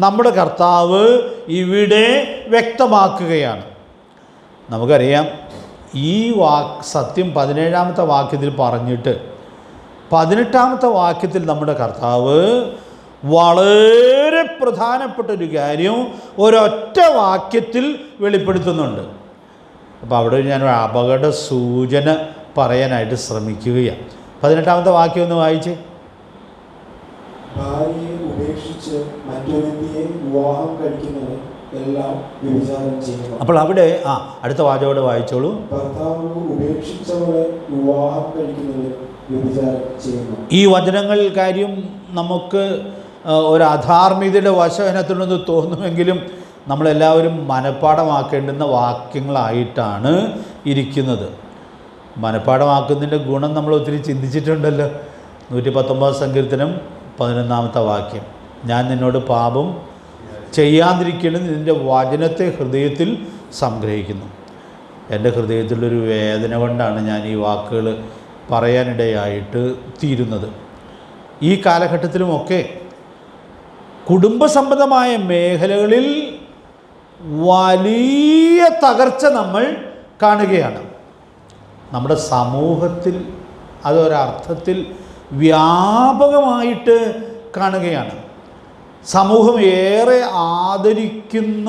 [SPEAKER 1] നമ്മുടെ കർത്താവ് ഇവിടെ വ്യക്തമാക്കുകയാണ്. നമുക്കറിയാം, ഈ സത്യം 17-ാമത്തെ വാക്യത്തിൽ പറഞ്ഞിട്ട് 18-ാമത്തെ വാക്യത്തിൽ നമ്മുടെ കർത്താവ് വളരെ പ്രധാനപ്പെട്ടൊരു കാര്യം ഒരൊറ്റ വാക്യത്തിൽ വെളിപ്പെടുത്തുന്നുണ്ട്. അപ്പോൾ അവിടെ ഞാൻ ഒരു അപകട സൂചന പറയാനായിട്ട് ശ്രമിക്കുകയാണ്. 18-ാമത്തെ വാക്യം ഒന്ന് വായിച്ച്.
[SPEAKER 2] ഭാര്യയെ ഉപേക്ഷിച്ച് മറ്റൊരുത്തിയെ വിവാഹം കഴിക്കുന്നവൻ എല്ലാം വ്യഭിചാരം ചെയ്യുന്നു.
[SPEAKER 1] അപ്പോൾ അവിടെ അടുത്ത വാചകോടെ വായിച്ചോളൂ.
[SPEAKER 2] ഭർത്താവ് ഉപേക്ഷിച്ചവളെ വിവാഹം കഴിക്കുന്നവൻ വ്യഭിചാരം ചെയ്യുന്നു.
[SPEAKER 1] ഈ വചനങ്ങൾ കാര്യം നമുക്ക് ഒരു അധാർമികതയുടെ വശനത്തിനൊന്ന് തോന്നുമെങ്കിലും നമ്മളെല്ലാവരും മനഃപ്പാഠമാക്കേണ്ടുന്ന വാക്യങ്ങളായിട്ടാണ് ഇരിക്കുന്നത്. മനഃപ്പാഠമാക്കുന്നതിൻ്റെ ഗുണം നമ്മൾ ഒത്തിരി ചിന്തിച്ചിട്ടുണ്ടല്ലോ. 119 സങ്കീർത്തനം 11-ാമത്തെ വാക്യം, ഞാൻ നിന്നോട് പാപം ചെയ്യാതിരിക്കണം, നിൻ്റെ വചനത്തെ ഹൃദയത്തിൽ സംഗ്രഹിക്കുന്നു. എൻ്റെ ഹൃദയത്തിലൊരു വേദന കൊണ്ടാണ് ഞാൻ ഈ വാക്കുകൾ പറയാനിടയായിട്ട് തീരുന്നത്. ഈ കാലഘട്ടത്തിലുമൊക്കെ കുടുംബസംബന്ധമായ മേഖലകളിൽ വലിയ തകർച്ച നമ്മൾ കാണുകയാണ്. നമ്മുടെ സമൂഹത്തിൽ അതൊരർത്ഥത്തിൽ വ്യാപകമായിട്ട് കാണുകയാണ്. സമൂഹം ഏറെ ആദരിക്കുന്ന,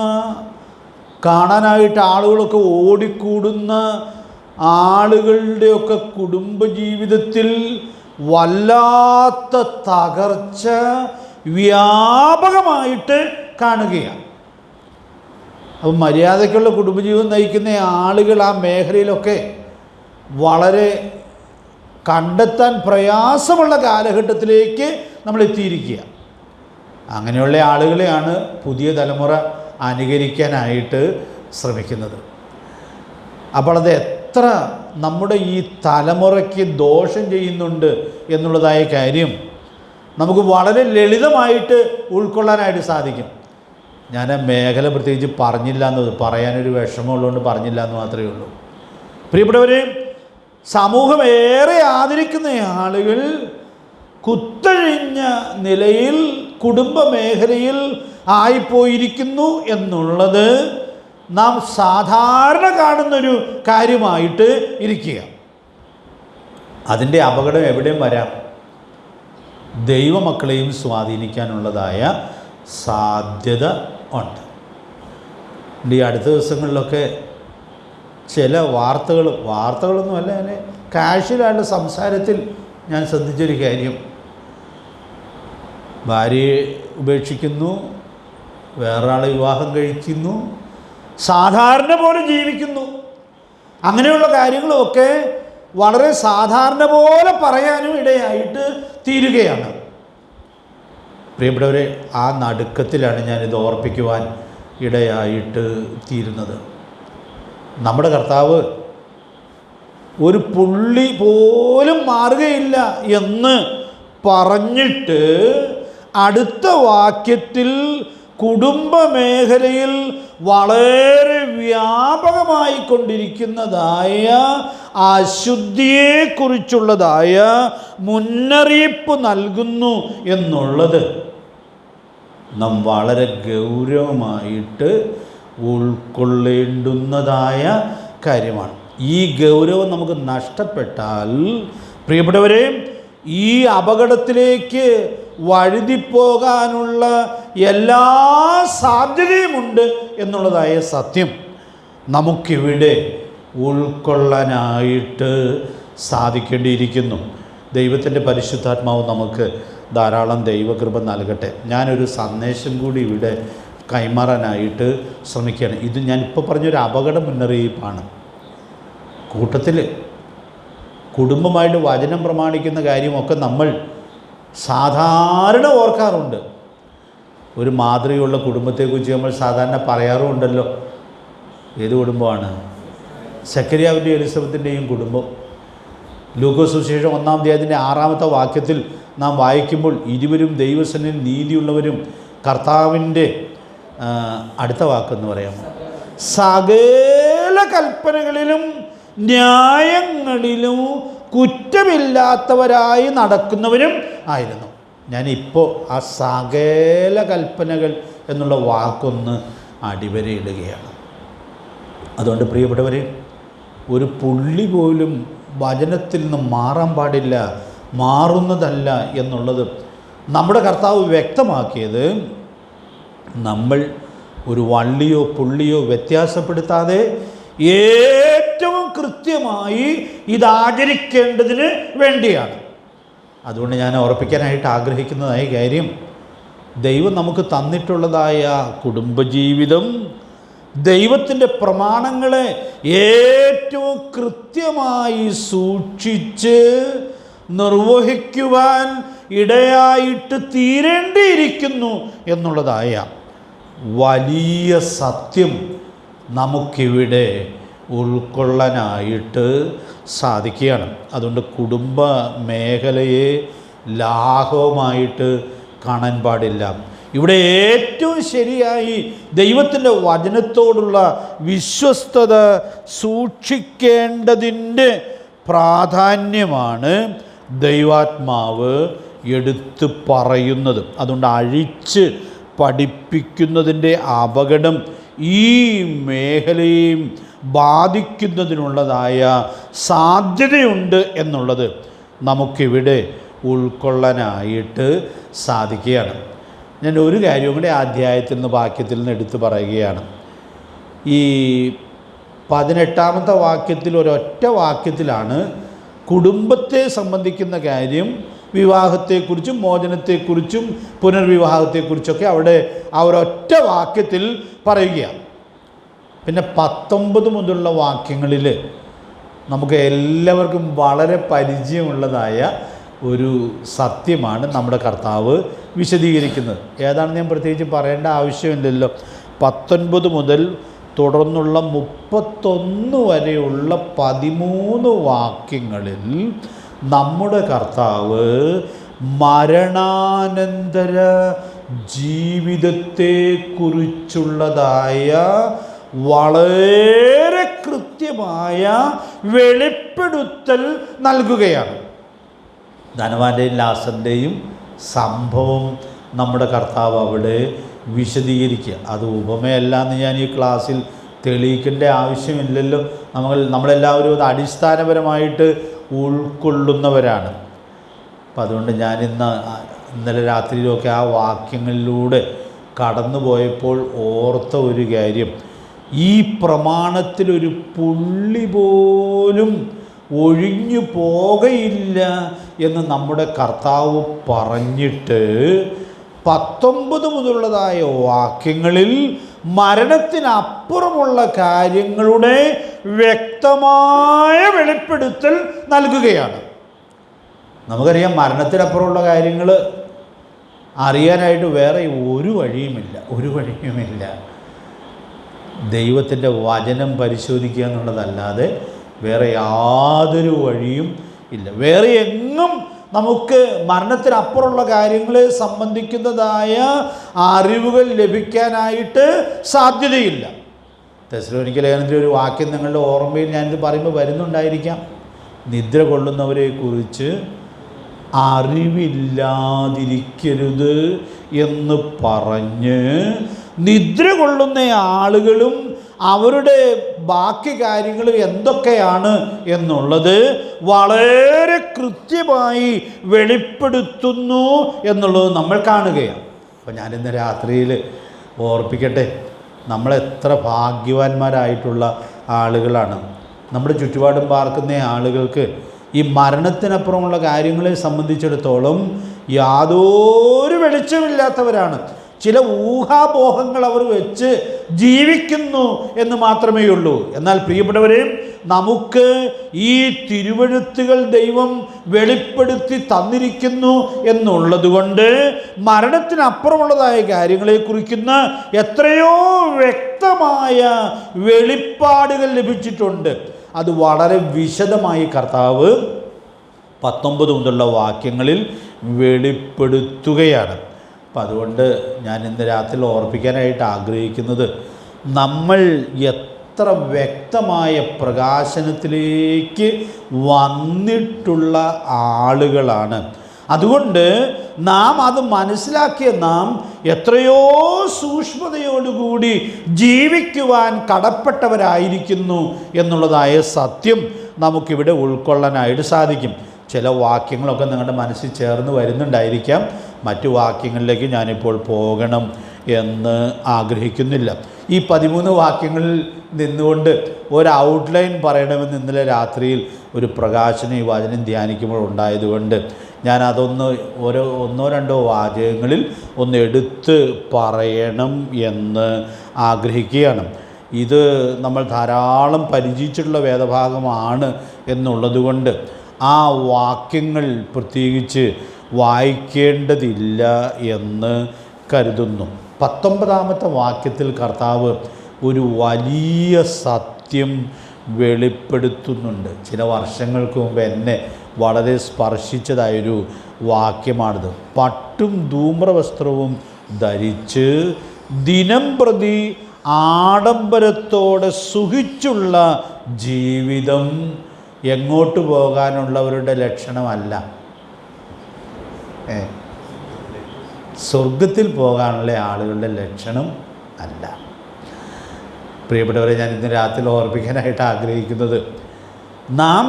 [SPEAKER 1] കാണാനായിട്ട് ആളുകളൊക്കെ ഓടിക്കൂടുന്ന ആളുകളുടെയൊക്കെ കുടുംബജീവിതത്തിൽ വല്ലാത്ത തകർച്ച വ്യാപകമായിട്ട് കാണുകയാണ്. അപ്പം മര്യാദയ്ക്കുള്ള കുടുംബജീവിതം നയിക്കുന്ന ആളുകൾ ആ മേഖലയിലൊക്കെ വളരെ കണ്ടെത്താൻ പ്രയാസമുള്ള കാലഘട്ടത്തിലേക്ക് നമ്മൾ എത്തിയിരിക്കുക. അങ്ങനെയുള്ള ആളുകളെയാണ് പുതിയ തലമുറ അനുകരിക്കാനായിട്ട് ശ്രമിക്കുന്നത്. അപ്പോൾ അത് എത്ര നമ്മുടെ ഈ തലമുറയ്ക്ക് ദോഷം ചെയ്യുന്നുണ്ട് എന്നുള്ളതായ കാര്യം നമുക്ക് വളരെ ലളിതമായിട്ട് ഉൾക്കൊള്ളാനായിട്ട് സാധിക്കും. ഞാൻ ആ മേഖല പ്രത്യേകിച്ച് പറഞ്ഞില്ല എന്നത് പറയാനൊരു വിഷമമുള്ളതുകൊണ്ട് പറഞ്ഞില്ല എന്ന് മാത്രമേ ഉള്ളൂ. പ്രിയപ്പെട്ടവരെ, സമൂഹം ഏറെ ആദരിക്കുന്ന ആളുകൾ കുത്തഴിഞ്ഞ നിലയിൽ കുടുംബ മേഖലയിൽ ആയിപ്പോയിരിക്കുന്നു എന്നുള്ളത് നാം സാധാരണ കാണുന്നൊരു കാര്യമായിട്ട് ഇരിക്കുക. അതിൻ്റെ അപകടം എവിടെയും വരാം. ദൈവമക്കളെയും സ്വാധീനിക്കാനുള്ളതായ സാധ്യത ഉണ്ട്. ഈ അടുത്ത ദിവസങ്ങളിലൊക്കെ ചില വാർത്തകളൊന്നുമല്ല, ഞാൻ കാഷ്വലായിട്ടുള്ള സംസാരത്തിൽ ഞാൻ ശ്രദ്ധിച്ചൊരു കാര്യം, ഭാര്യയെ ഉപേക്ഷിക്കുന്നു, വേറൊരാളെ വിവാഹം കഴിക്കുന്നു, സാധാരണ പോലെ ജീവിക്കുന്നു. അങ്ങനെയുള്ള കാര്യങ്ങളുമൊക്കെ വളരെ സാധാരണ പോലെ പറയാനും ഇടയായിട്ട് തീരുകയാണ്. പ്രിയപ്പെട്ടവരെ, ആ നടുക്കത്തിലാണ് ഞാനിത് ഓർപ്പിക്കുവാൻ ഇടയായിട്ട് തീരുന്നത്. നമ്മുടെ കർത്താവ് ഒരു പുള്ളി പോലും മാറുകയില്ല എന്ന് പറഞ്ഞിട്ട് അടുത്ത വാക്യത്തിൽ കുടുംബ മേഖലയിൽ വളരെ വ്യാപകമായി കൊണ്ടിരിക്കുന്നതായ അശുദ്ധിയെക്കുറിച്ചുള്ളതായ മുന്നറിയിപ്പ് നൽകുന്നു എന്നുള്ളത് നാം വളരെ ഗൗരവമായിട്ട് ഉൾക്കൊള്ളേണ്ടുന്നതായ കാര്യമാണ്. ഈ ഗൗരവം നമുക്ക് നഷ്ടപ്പെട്ടാൽ പ്രിയപ്പെട്ടവരെ, ഈ അപകടത്തിലേക്ക് വഴുതിപ്പോകാനുള്ള എല്ലാ സാധ്യതയുമുണ്ട് എന്നുള്ളതായ സത്യം നമുക്കിവിടെ ഉൾക്കൊള്ളാനായിട്ട് സാധിക്കേണ്ടിയിരിക്കുന്നു. ദൈവത്തിൻ്റെ പരിശുദ്ധാത്മാവ് നമുക്ക് ധാരാളം ദൈവകൃപ നൽകട്ടെ. ഞാനൊരു സന്ദേശം കൂടി ഇവിടെ കൈമാറാനായിട്ട് ശ്രമിക്കുകയാണ്. ഇത് ഞാനിപ്പോൾ പറഞ്ഞൊരു അപകട മുന്നറിയിപ്പാണ്. കൂട്ടത്തിൽ കുടുംബമായിട്ട് വചനം പ്രമാണിക്കുന്ന കാര്യമൊക്കെ നമ്മൾ സാധാരണ ഓർക്കാറുണ്ട്. ഒരു മാതൃകയുള്ള കുടുംബത്തെക്കുറിച്ച് നമ്മൾ സാധാരണ പറയാറുമുണ്ടല്ലോ. ഏത് കുടുംബമാണ്? സക്കറിയാവിൻ്റെയും എലിസബത്തിൻ്റെയും കുടുംബം. ലൂക്കോസ് സുവിശേഷം 1-ാം അധ്യായത്തിൻ്റെ 6-ാമത്തെ വാക്യത്തിൽ നാം വായിക്കുമ്പോൾ, ഇരുവരും ദൈവസന്നിധിയിൽ നീതിയുള്ളവരും കർത്താവിൻ്റെ അടുത്ത വാക്കെന്ന് പറയാമോ, സകല കൽപ്പനകളിലും ന്യായങ്ങളിലും കുറ്റമില്ലാത്തവരായി നടക്കുന്നവരും ആയിരുന്നു. ഞാനിപ്പോൾ ആ സകല കൽപ്പനകൾ എന്നുള്ള വാക്കൊന്ന് അടിവരയിടുകയാണ്. അതുകൊണ്ട് പ്രിയപ്പെട്ടവരെ, ഒരു പുള്ളി പോലും വചനത്തിൽ നിന്ന് മാറാൻ പാടില്ല, മാറുന്നതല്ല എന്നുള്ളത് നമ്മുടെ കർത്താവ് വ്യക്തമാക്കിയത് നമ്മൾ ഒരു വള്ളിയോ പുള്ളിയോ വ്യത്യാസപ്പെടുത്താതെ ഏറ്റവും കൃത്യമായി ഇതാചരിക്കേണ്ടതിന് വേണ്ടിയാണ്. അതുകൊണ്ട് ഞാൻ ഉറപ്പിക്കാനായിട്ട് ആഗ്രഹിക്കുന്നതായ കാര്യം, ദൈവം നമുക്ക് തന്നിട്ടുള്ളതായ കുടുംബജീവിതം ദൈവത്തിൻ്റെ പ്രമാണങ്ങളെ ഏറ്റവും കൃത്യമായി സൂക്ഷിച്ച് നിർവഹിക്കുവാൻ ഇടയായിട്ട് തീരേണ്ടിയിരിക്കുന്നു എന്നുള്ളതായ വലിയ സത്യം നമുക്കിവിടെ ഉൾക്കൊള്ളാനായിട്ട് സാധിക്കുകയാണ്. അതുകൊണ്ട് കുടുംബ മേഖലയെ ലാഘവമായിട്ട് കാണാൻ പാടില്ല. ഇവിടെ ഏറ്റവും ശരിയായി ദൈവത്തിൻ്റെ വചനത്തോടുള്ള വിശ്വസ്തത സൂക്ഷിക്കേണ്ടതിൻ്റെ പ്രാധാന്യമാണ് ദൈവാത്മാവ് എടുത്തു പറയുന്നത്. അതുകൊണ്ട് അഴിച്ച് പഠിപ്പിക്കുന്നതിൻ്റെ അപകടം ഈ മേഖലയെയും ബാധിക്കുന്നതിനുള്ളതായ സാധ്യതയുണ്ട് എന്നുള്ളത് നമുക്കിവിടെ ഉൾക്കൊള്ളാനായിട്ട് സാധിക്കുകയാണ്. ഞാൻ ഒരു കാര്യം കൂടെ അധ്യായത്തിൽ നിന്ന് വാക്യത്തിൽ നിന്ന് എടുത്തു പറയുകയാണ്. ഈ 18-ാമത്തെ വാക്യത്തിൽ ഒരൊറ്റ വാക്യത്തിലാണ് കുടുംബത്തെ സംബന്ധിക്കുന്ന കാര്യം, വിവാഹത്തെക്കുറിച്ചും മോചനത്തെക്കുറിച്ചും പുനർവിവാഹത്തെക്കുറിച്ചൊക്കെ അവിടെ ആ ഒരൊറ്റ വാക്യത്തിൽ പറയുകയാണ്. പിന്നെ 19 മുതലുള്ള വാക്യങ്ങളിൽ നമുക്ക് എല്ലാവർക്കും വളരെ പരിചയമുള്ളതായ ഒരു സത്യമാണ് നമ്മുടെ കർത്താവ് വിശദീകരിക്കുന്നത്. ഏതാണെന്ന് ഞാൻ പ്രത്യേകിച്ച് പറയേണ്ട ആവശ്യമില്ലല്ലോ. 19 മുതൽ തുടർന്നുള്ള 31 വരെയുള്ള 13 വാക്യങ്ങളിൽ നമ്മുടെ കർത്താവ് മരണാനന്തര ജീവിതത്തെക്കുറിച്ചുള്ളതായ വളരെ കൃത്യമായ വെളിപ്പെടുത്തൽ നൽകുകയാണ്. ധനവാന്റെയും ലാസറിൻ്റെയും സംഭവം നമ്മുടെ കർത്താവ് അവിടെ വിശദീകരിക്കുക. അത് ഉപമയല്ല എന്ന് ഞാൻ ഈ ക്ലാസ്സിൽ തെളിയിക്കേണ്ട ആവശ്യമില്ലല്ലോ. നമ്മളെല്ലാവരും അത് അടിസ്ഥാനപരമായിട്ട് ഉൾക്കൊള്ളുന്നവരാണ്. അപ്പം അതുകൊണ്ട് ഞാൻ ഇന്നലെ രാത്രിയിലൊക്കെ ആ വാക്യങ്ങളിലൂടെ കടന്നു പോയപ്പോൾ ഓർത്ത ഒരു കാര്യം, ഈ പ്രമാണത്തിലൊരു പുള്ളി പോലും ഒഴിഞ്ഞു പോകയില്ല എന്ന് നമ്മുടെ കർത്താവ് പറഞ്ഞിട്ട് 19 മുതലുള്ളതായ വാക്യങ്ങളിൽ മരണത്തിനപ്പുറമുള്ള കാര്യങ്ങളുടെ വ്യക്തമായ വെളിപ്പെടുത്തൽ നൽകുകയാണ്. നമുക്കറിയാം, മരണത്തിനപ്പുറമുള്ള കാര്യങ്ങൾ അറിയാനായിട്ട് വേറെ ഒരു വഴിയുമില്ല. ദൈവത്തിൻ്റെ വചനം പരിശോധിക്കുക എന്നുള്ളതല്ലാതെ വേറെ യാതൊരു വഴിയും ഇല്ല. വേറെ എങ്ങും നമുക്ക് മരണത്തിനപ്പുറമുള്ള കാര്യങ്ങളെ സംബന്ധിക്കുന്നതായ അറിവുകൾ ലഭിക്കാനായിട്ട് സാധ്യതയില്ല. തെസ്സലോനിക്ക ലേഖനത്തിലെ ഒരു വാക്യം നിങ്ങളുടെ ഓർമ്മയിൽ ഞാനിത് പറയുമ്പോൾ വരുന്നുണ്ടായിരിക്കാം. നിദ്ര കൊള്ളുന്നവരെക്കുറിച്ച് അറിവില്ലാതിരിക്കരുത് എന്ന് പറഞ്ഞ് നിദ്ര കൊള്ളുന്ന ആളുകളും അവരുടെ ബാക്കി കാര്യങ്ങൾ എന്തൊക്കെയാണ് എന്നുള്ളത് വളരെ കൃത്യമായി വെളിപ്പെടുത്തുന്നു എന്നുള്ളത് നമ്മൾ കാണുകയാണ്. അപ്പോൾ ഞാനിന്ന് രാത്രിയിൽ ഓർപ്പിക്കട്ടെ, നമ്മളെത്ര ഭാഗ്യവാന്മാരായിട്ടുള്ള ആളുകളാണ്. നമ്മുടെ ചുറ്റുപാടും പാർക്കുന്ന ആളുകൾക്ക് ഈ മരണത്തിനപ്പുറമുള്ള കാര്യങ്ങളെ സംബന്ധിച്ചിടത്തോളം യാതൊരു വെളിച്ചമില്ലാത്തവരാണ്. ചില ഊഹാപോഹങ്ങൾ അവർ വെച്ച് ജീവിക്കുന്നു എന്ന് മാത്രമേ ഉള്ളൂ. എന്നാൽ പ്രിയപ്പെട്ടവരെ, നമുക്ക് ഈ തിരുവെഴുത്തുകൾ ദൈവം വെളിപ്പെടുത്തി തന്നിരിക്കുന്നു എന്നുള്ളത് കൊണ്ട് മരണത്തിനപ്പുറമുള്ളതായ കാര്യങ്ങളെ കുറിക്കുന്ന എത്രയോ വ്യക്തമായ വെളിപ്പാടുകൾ ലഭിച്ചിട്ടുണ്ട്. അത് വളരെ വിശദമായി കർത്താവ് 19 മുതലുള്ള വാക്യങ്ങളിൽ വെളിപ്പെടുത്തുകയാണ്. അപ്പം അതുകൊണ്ട് ഞാൻ ഇന്ന് രാത്രി ഓർപ്പിക്കാനായിട്ട് ആഗ്രഹിക്കുന്നത്, നമ്മൾ എത്ര വ്യക്തമായ പ്രകാശനത്തിലേക്ക് വന്നിട്ടുള്ള ആളുകളാണ്. അതുകൊണ്ട് നാം അത് മനസ്സിലാക്കിയ നാം എത്രയോ സൂക്ഷ്മതയോടുകൂടി ജീവിക്കുവാൻ കടപ്പെട്ടവരായിരിക്കുന്നു എന്നുള്ളതായ സത്യം നമുക്കിവിടെ ഉൾക്കൊള്ളാനായിട്ട് സാധിക്കും. ചില വാക്യങ്ങളൊക്കെ നിങ്ങളുടെ മനസ്സിൽ ചേർന്ന് വരുന്നുണ്ടായിരിക്കാം. മറ്റു വാക്യങ്ങളിലേക്ക് ഞാനിപ്പോൾ പോകണം എന്ന് ആഗ്രഹിക്കുന്നില്ല. ഈ 13 വാക്യങ്ങളിൽ നിന്നുകൊണ്ട് ഒരു ഔട്ട്ലൈൻ പറയണമെന്ന് ഇന്നലെ രാത്രിയിൽ ഒരു പ്രകാശനം ഈ വചനം ധ്യാനിക്കുമ്പോൾ ഉണ്ടായതുകൊണ്ട് ഞാൻ അതൊന്ന് ഒന്നോ രണ്ടോ വാചകങ്ങളിൽ ഒന്ന് എടുത്ത് പറയണം എന്ന് ആഗ്രഹിക്കുകയാണ്. ഇത് നമ്മൾ ധാരാളം പരിചയിച്ചിട്ടുള്ള വേദഭാഗമാണ് എന്നുള്ളതുകൊണ്ട് ആ വാക്യങ്ങൾ പ്രത്യേകിച്ച് വായിക്കേണ്ടതില്ല എന്ന് കരുതുന്നു. 19-ാമത്തെ വാക്യത്തിൽ കർത്താവ് ഒരു വലിയ സത്യം വെളിപ്പെടുത്തുന്നുണ്ട്. ചില വർഷങ്ങൾക്ക് മുമ്പ് എന്നെ വളരെ സ്പർശിച്ചതായൊരു വാക്യമാണിത്. പട്ടും ധൂമ്രവസ്ത്രവും ധരിച്ച് ദിനം പ്രതി ആഡംബരത്തോടെ സുഖിച്ചുള്ള ജീവിതം എങ്ങോട്ട് പോകാനുള്ളവരുടെ ലക്ഷണമല്ല, സ്വർഗത്തിൽ പോകാനുള്ള ആളുകളുടെ ലക്ഷണം അല്ല. പ്രിയപ്പെട്ടവരെ, ഞാൻ ഇന്ന് രാത്രി ഓർപ്പിക്കാനായിട്ട് ആഗ്രഹിക്കുന്നത്, നാം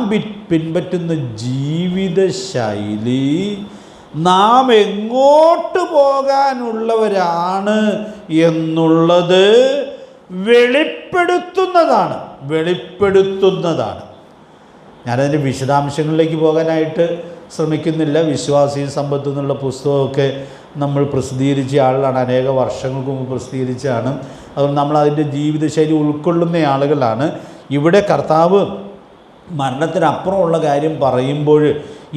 [SPEAKER 1] പിൻപറ്റുന്ന ജീവിതശൈലി നാം എങ്ങോട്ട് പോകാനുള്ളവരാണ് എന്നുള്ളത് വെളിപ്പെടുത്തുന്നതാണ്. ഞാനതിൻ്റെ വിശദാംശങ്ങളിലേക്ക് പോകാനായിട്ട് ശ്രമിക്കുന്നില്ല. വിശ്വാസി സമ്പത്ത് എന്നുള്ള പുസ്തകമൊക്കെ നമ്മൾ പ്രസിദ്ധീകരിച്ച ആളുകളാണ്, അനേക വർഷങ്ങൾക്ക് മുമ്പ് പ്രസിദ്ധീകരിച്ചതാണ്. അതുകൊണ്ട് നമ്മളതിൻ്റെ ജീവിതശൈലി ഉൾക്കൊള്ളുന്ന ആളുകളാണ്. ഇവിടെ കർത്താവ് മരണത്തിനപ്പുറമുള്ള കാര്യം പറയുമ്പോൾ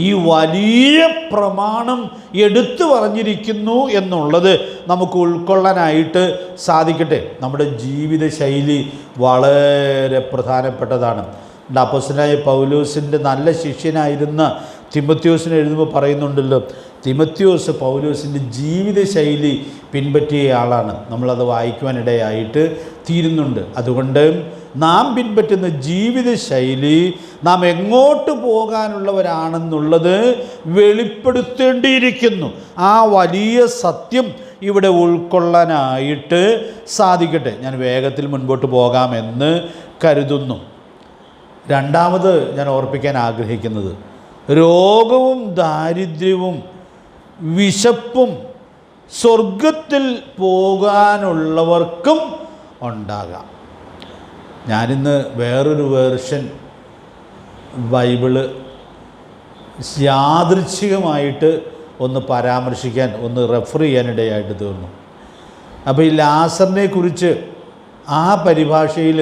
[SPEAKER 1] ഈ വലിയ പ്രമാണം എടുത്തു പറഞ്ഞിരിക്കുന്നു എന്നുള്ളത് നമുക്ക് ഉൾക്കൊള്ളാനായിട്ട് സാധിക്കട്ടെ. നമ്മുടെ ജീവിതശൈലി വളരെ പ്രധാനപ്പെട്ടതാണ്. അപ്പോസ്തലനായ പൗലോസിൻ്റെ നല്ല ശിഷ്യനായിരുന്ന തിമോത്തിയോസിനെ എഴുതുമ്പോൾ പറയുന്നുണ്ടല്ലോ, തിമോത്തിയോസ് പൗലോസിൻ്റെ ജീവിതശൈലി പിൻപറ്റിയ ആളാണ്. നമ്മളത് വായിക്കുവാനിടയായിട്ട് തീരുന്നുണ്ട്. അതുകൊണ്ട് നാം പിൻപറ്റുന്ന ജീവിതശൈലി നാം എങ്ങോട്ട് പോകാനുള്ളവരാണെന്നുള്ളത് വെളിപ്പെടുത്തേണ്ടിയിരിക്കുന്നു. ആ വലിയ സത്യം ഇവിടെ ഉൾക്കൊള്ളാനായിട്ട് സാധിക്കട്ടെ. ഞാൻ വേഗത്തിൽ മുൻപോട്ട് പോകാമെന്ന് കരുതുന്നു. രണ്ടാമത് ഞാൻ ഓർപ്പിക്കാൻ ആഗ്രഹിക്കുന്നത്, രോഗവും ദാരിദ്ര്യവും വിശപ്പും സ്വർഗത്തിൽ പോകാനുള്ളവർക്കും ഉണ്ടാകാം. ഞാനിന്ന് വേറൊരു വേർഷൻ ബൈബിള് യാദൃച്ഛികമായിട്ട് ഒന്ന് പരാമർശിക്കാൻ, ഒന്ന് റെഫർ ചെയ്യാനിടയായിട്ട് തീർന്നു. അപ്പോൾ ഈ ലാസറിനെ കുറിച്ച് ആ പരിഭാഷയിൽ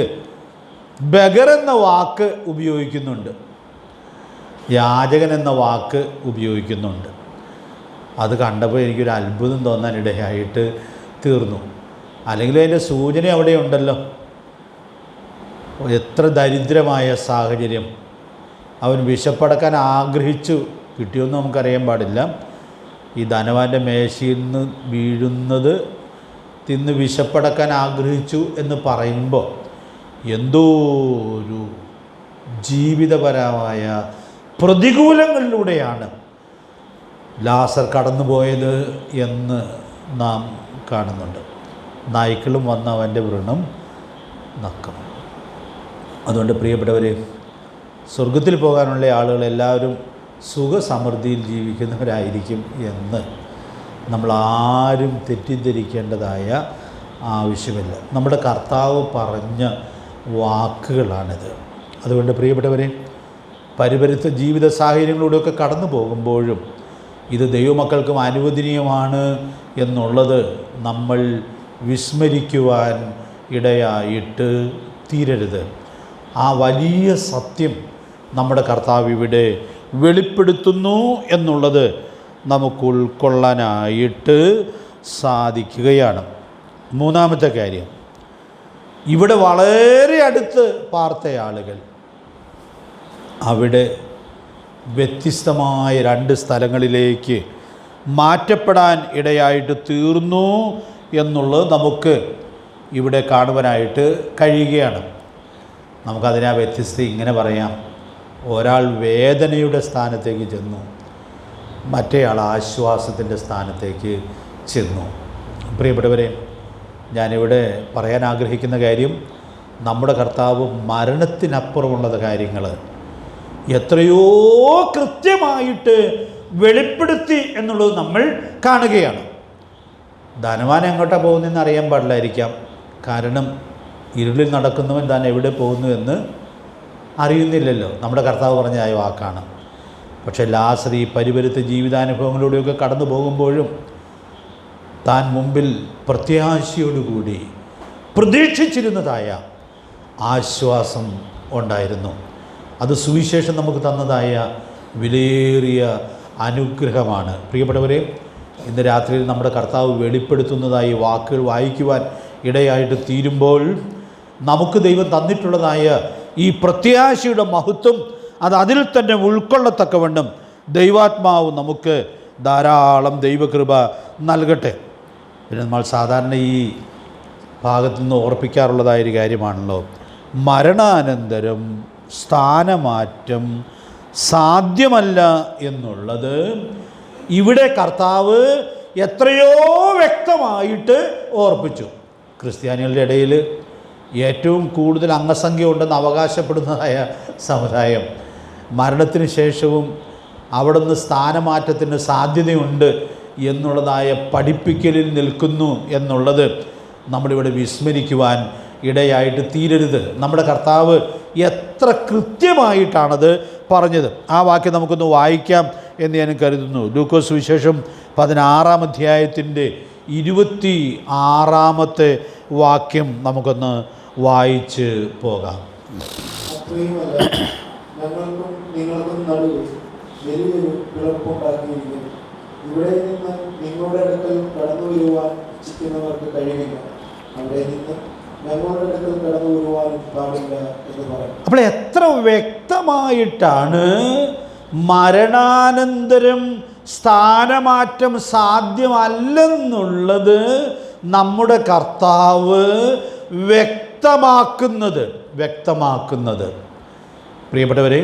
[SPEAKER 1] ബഗർ എന്ന വാക്ക് ഉപയോഗിക്കുന്നുണ്ട്, യാചകൻ എന്ന വാക്ക് ഉപയോഗിക്കുന്നുണ്ട്. അത് കണ്ടപ്പോൾ എനിക്കൊരു അത്ഭുതം തോന്നാനിടയായിട്ട് തീർന്നു. അല്ലെങ്കിൽ അതിൻ്റെ സൂചന അവിടെ ഉണ്ടല്ലോ. എത്ര ദരിദ്രമായ സാഹചര്യം, അവൻ വിശപ്പടക്കാൻ ആഗ്രഹിച്ചു, കിട്ടിയൊന്നും നമുക്കറിയാൻ പാടില്ല. ഈ ധനവാൻ്റെ മേശയിൽ നിന്ന് വീഴുന്നത് തിന്ന് വിശപ്പടക്കാൻ ആഗ്രഹിച്ചു എന്ന് പറയുമ്പോൾ എന്തോ ഒരു ജീവിതപരമായ പ്രതികൂലങ്ങളിലൂടെയാണ് ലാസർ കടന്നുപോയത് എന്ന് നാം കാണുന്നുണ്ട്. നായ്ക്കളും വന്ന് അവൻ്റെ വ്രണം നക്കും. അതുകൊണ്ട് പ്രിയപ്പെട്ടവരെ, സ്വർഗത്തിൽ പോകാനുള്ള ആളുകളെല്ലാവരും സുഖസമൃദ്ധിയിൽ ജീവിക്കുന്നവരായിരിക്കും എന്ന് നമ്മളാരും തെറ്റിദ്ധരിക്കേണ്ടതായ ആവശ്യമില്ല. നമ്മുടെ കർത്താവ് പറഞ്ഞ വാക്കുകളാണിത്. അതുകൊണ്ട് പ്രിയപ്പെട്ടവരെ, പരിപരുത്ത ജീവിത സാഹചര്യങ്ങളിലൂടെയൊക്കെ കടന്നു പോകുമ്പോഴും ഇത് ദൈവമക്കൾക്കും അനുവദനീയമാണ് എന്നുള്ളത് നമ്മൾ വിസ്മരിക്കുവാൻ ഇടയായിട്ട് തീരരുത്. ആ വലിയ സത്യം നമ്മുടെ കർത്താവ് ഇവിടെ വെളിപ്പെടുത്തുന്നു എന്നുള്ളത് നമുക്ക് ഉൾക്കൊള്ളാനായിട്ട് സാധിക്കുകയാണ്. മൂന്നാമത്തെ കാര്യം, ഇവിടെ വളരെ അടുത്ത് പാർത്ത ആളുകൾ അവിടെ വ്യത്യസ്തമായ 2 സ്ഥലങ്ങളിലേക്ക് മാറ്റപ്പെടാൻ ഇടയായിട്ട് തീർന്നു എന്നുള്ളത് നമുക്ക് ഇവിടെ കാണുവാനായിട്ട് കഴിയുകയാണ്. നമുക്കതിനെ ആ വ്യത്യസ്തത ഇങ്ങനെ പറയാം. ഒരാൾ വേദനയുടെ സ്ഥാനത്തേക്ക് ചെന്നു, മറ്റേയാൾ ആശ്വാസത്തിൻ്റെ സ്ഥാനത്തേക്ക് ചെന്നു. പ്രിയപ്പെട്ടവരെ, ഞാനിവിടെ പറയാൻ ആഗ്രഹിക്കുന്ന കാര്യം, നമ്മുടെ കർത്താവ് മരണത്തിനപ്പുറമുള്ള കാര്യങ്ങൾ എത്രയോ കൃത്യമായിട്ട് വെളിപ്പെടുത്തി എന്നുള്ളത് നമ്മൾ കാണുകയാണ്. ധനവാൻ എങ്ങോട്ടാണ് പോകുന്നതെന്ന് അറിയാൻ പാടില്ലായിരിക്കാം. കാരണം ഇരുളിൽ നടക്കുന്നവൻ താൻ എവിടെ പോകുന്നു എന്ന് അറിയുന്നില്ലല്ലോ. നമ്മുടെ കർത്താവ് പറഞ്ഞ വാക്കാണ്. പക്ഷേ ലാസർ ഈ പരിപരുത്ത ജീവിതാനുഭവങ്ങളിലൂടെയൊക്കെ കടന്നു പോകുമ്പോഴും താൻ മുമ്പിൽ പ്രത്യാശയോടുകൂടി പ്രതീക്ഷിച്ചിരുന്നതായ ആശ്വാസം ഉണ്ടായിരുന്നു. അത് സുവിശേഷം നമുക്ക് തന്നതായ വിലയേറിയ അനുഗ്രഹമാണ്. പ്രിയപ്പെട്ടവരെ, ഇന്ന് രാത്രിയിൽ നമ്മുടെ കർത്താവ് വെളിപ്പെടുത്തുന്നതായി വാക്കുകൾ വായിക്കുവാൻ ഇടയായിട്ട് തീരുമ്പോൾ നമുക്ക് ദൈവം തന്നിട്ടുള്ളതായ ഈ പ്രത്യാശയുടെ മഹത്വം അത് അതിൽ തന്നെ ഉൾക്കൊള്ളത്തക്കവണ്ണം ദൈവാത്മാവ് നമുക്ക് ധാരാളം ദൈവകൃപ നൽകട്ടെ. പിന്നെ നമ്മൾ സാധാരണ ഈ ഭാഗത്തു നിന്ന് ഓർപ്പിക്കാറുള്ളതായൊരു കാര്യമാണല്ലോ, മരണാനന്തരം സ്ഥാനമാറ്റം സാധ്യമല്ല എന്നുള്ളത് ഇവിടെ കർത്താവ് എത്രയോ വ്യക്തമായിട്ട് ഓർപ്പിച്ചു. ക്രിസ്ത്യാനികളുടെ ഇടയിൽ ഏറ്റവും കൂടുതൽ അംഗസംഖ്യ ഉണ്ടെന്ന് അവകാശപ്പെടുന്നതായ സമുദായം മരണത്തിന് ശേഷവും അവിടുന്ന് സ്ഥാനമാറ്റത്തിന് സാധ്യതയുണ്ട് എന്നുള്ളതായ പഠിപ്പിക്കലിൽ നിൽക്കുന്നു എന്നുള്ളത് നമ്മളിവിടെ വിസ്മരിക്കുവാൻ ഇടയായിട്ട് തീരരുത്. നമ്മുടെ കർത്താവ് എത്ര കൃത്യമായിട്ടാണത് പറഞ്ഞത്. ആ വാക്യം നമുക്കൊന്ന് വായിക്കാം എന്ന് ഞാൻ കരുതുന്നു. ലൂക്കോസ് സുവിശേഷം 16-ാം അധ്യായത്തിൻ്റെ 26-ാമത്തെ വാക്യം നമുക്കൊന്ന് വായിച്ച് പോകാം.
[SPEAKER 2] അത്രയുമല്ല, ഞങ്ങൾക്കും നിങ്ങൾക്കും നടുവിൽ വലിയൊരു പിളർപ്പുണ്ടാക്കിയിരിക്കുന്നു. ഇവിടെ നിന്ന് നിങ്ങളുടെ അടുക്കൽ കടന്നു വരുവാൻ ഇച്ഛിക്കുന്നവർക്ക് കഴിയില്ല, അവിടെ നിന്ന് ഞങ്ങളുടെ അടുക്കൽ കടന്നു വരുവാനും പാടില്ല എന്ന് പറയും.
[SPEAKER 1] അപ്പോൾ എത്ര വ്യക്തമായിട്ടാണ് മരണാനന്തരം സ്ഥാനമാറ്റം സാധ്യമല്ലെന്നുള്ളത് നമ്മുടെ കർത്താവ് വ്യക്തമാക്കുന്നത്. പ്രിയപ്പെട്ടവരെ,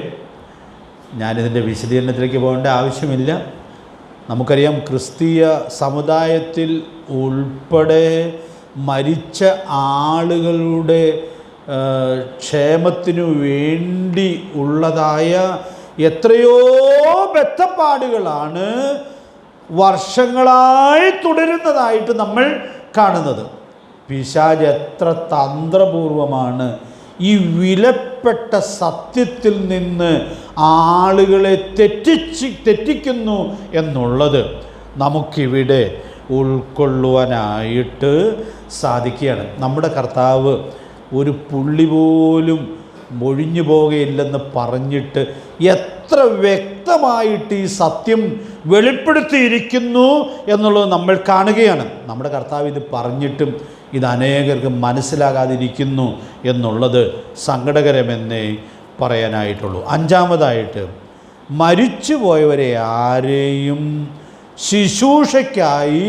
[SPEAKER 1] ഞാനിതിൻ്റെ വിശദീകരണത്തിലേക്ക് പോകേണ്ട ആവശ്യമില്ല. നമുക്കറിയാം, ക്രിസ്തീയ സമുദായത്തിൽ ഉൾപ്പെടെ മരിച്ച ആളുകളുടെ ക്ഷേമത്തിനു വേണ്ടി ഉള്ളതായ എത്രയോ ബദ്ധപ്പാടുകളാണ് വർഷങ്ങളായി തുടരുന്നതായിട്ട് നമ്മൾ കാണുന്നത്. പിശാച് എത്ര തന്ത്രപൂർവമാണ് ഈ വിലപ്പെട്ട സത്യത്തിൽ നിന്ന് ആളുകളെ തെറ്റിക്കുന്നു എന്നുള്ളത് നമുക്കിവിടെ ഉൾക്കൊള്ളുവാനായിട്ട് സാധിക്കുകയാണ്. നമ്മുടെ കർത്താവ് ഒരു പുള്ളി പോലും ഒഴിഞ്ഞു പോകുകയില്ലെന്ന് പറഞ്ഞിട്ട് എത്ര വ്യക്തമായിട്ട് ഈ സത്യം വെളിപ്പെടുത്തിയിരിക്കുന്നു എന്നുള്ളത് നമ്മൾ കാണുകയാണ്. നമ്മുടെ കർത്താവ് ഇത് പറഞ്ഞിട്ടും ഇത് അനേകർക്ക് മനസ്സിലാകാതിരിക്കുന്നു എന്നുള്ളത് സങ്കടകരമെന്നേ പറയാനായിട്ടുള്ളൂ. 5-ാമതായിട്ട്, മരിച്ചുപോയവരെ ആരെയും ശുശ്രൂഷയ്ക്കായി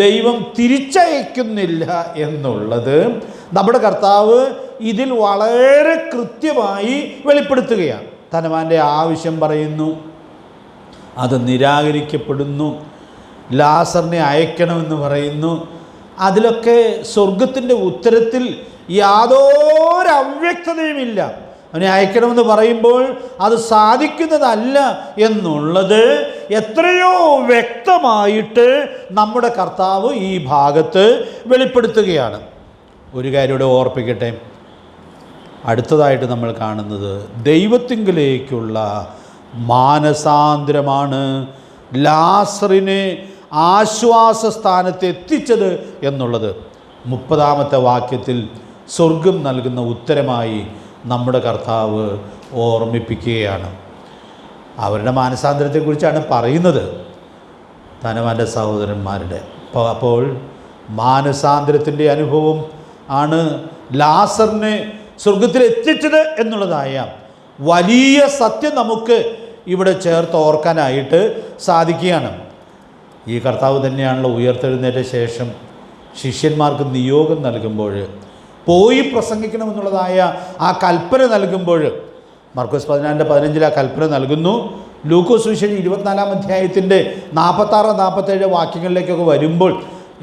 [SPEAKER 1] ദൈവം തിരിച്ചയക്കുന്നില്ല എന്നുള്ളത് നമ്മുടെ കർത്താവ് ഇതിൽ വളരെ കൃത്യമായി വെളിപ്പെടുത്തുകയാണ്. ധനവാൻ്റെ ആവശ്യം പറയുന്നു, അത് നിരാകരിക്കപ്പെടുന്നു. ലാസറിനെ അയക്കണമെന്ന് പറയുന്നു. അതിലൊക്കെ സ്വർഗത്തിൻ്റെ ഉത്തരത്തിൽ യാതൊരു അവ്യക്തതയുമില്ല. അവനെ അയക്കണമെന്ന് പറയുമ്പോൾ അത് സാധിക്കുന്നതല്ല എന്നുള്ളത് എത്രയോ വ്യക്തമായിട്ട് നമ്മുടെ കർത്താവ് ഈ ഭാഗത്ത് വെളിപ്പെടുത്തുകയാണ്. ഒരു കാര്യം ഇവിടെ ഓർപ്പിക്കട്ടെ. അടുത്തതായിട്ട് നമ്മൾ കാണുന്നത് ദൈവത്തിങ്കിലേക്കുള്ള മാനസാന്തരമാണ് ലാസറിനെ ആശ്വാസസ്ഥാനത്ത് എത്തിച്ചത് എന്നുള്ളത് 30-ാമത്തെ വാക്യത്തിൽ സ്വർഗം നൽകുന്ന ഉത്തരമായി നമ്മുടെ കർത്താവ് ഓർമ്മിപ്പിക്കുകയാണ്. അവരുടെ മാനസാന്തരത്തെക്കുറിച്ചാണ് പറയുന്നത്, ധനവാൻ്റെ സഹോദരന്മാരുടെ. അപ്പോൾ മാനസാന്തരത്തിൻ്റെ അനുഭവം ആണ് ലാസറിനെ സ്വർഗത്തിൽ എത്തിച്ചത് എന്നുള്ളതായ വലിയ സത്യം നമുക്ക് ഇവിടെ ചേർത്ത് ഓർക്കാനായിട്ട് സാധിക്കുകയാണ്. ഈ കർത്താവ് തന്നെയാണല്ലോ ഉയർത്തെഴുന്നേറ്റ ശേഷം ശിഷ്യന്മാർക്ക് നിയോഗം നൽകുമ്പോൾ, പോയി പ്രസംഗിക്കണമെന്നുള്ളതായ ആ കൽപ്പന നൽകുമ്പോൾ, മർക്കോസ് 14:15 ആ കൽപ്പന നൽകുന്നു. ലൂക്കോസ് സുവിശേഷം 24-ാം അധ്യായത്തിൻ്റെ 46-47 വാക്യങ്ങളിലേക്കൊക്കെ വരുമ്പോൾ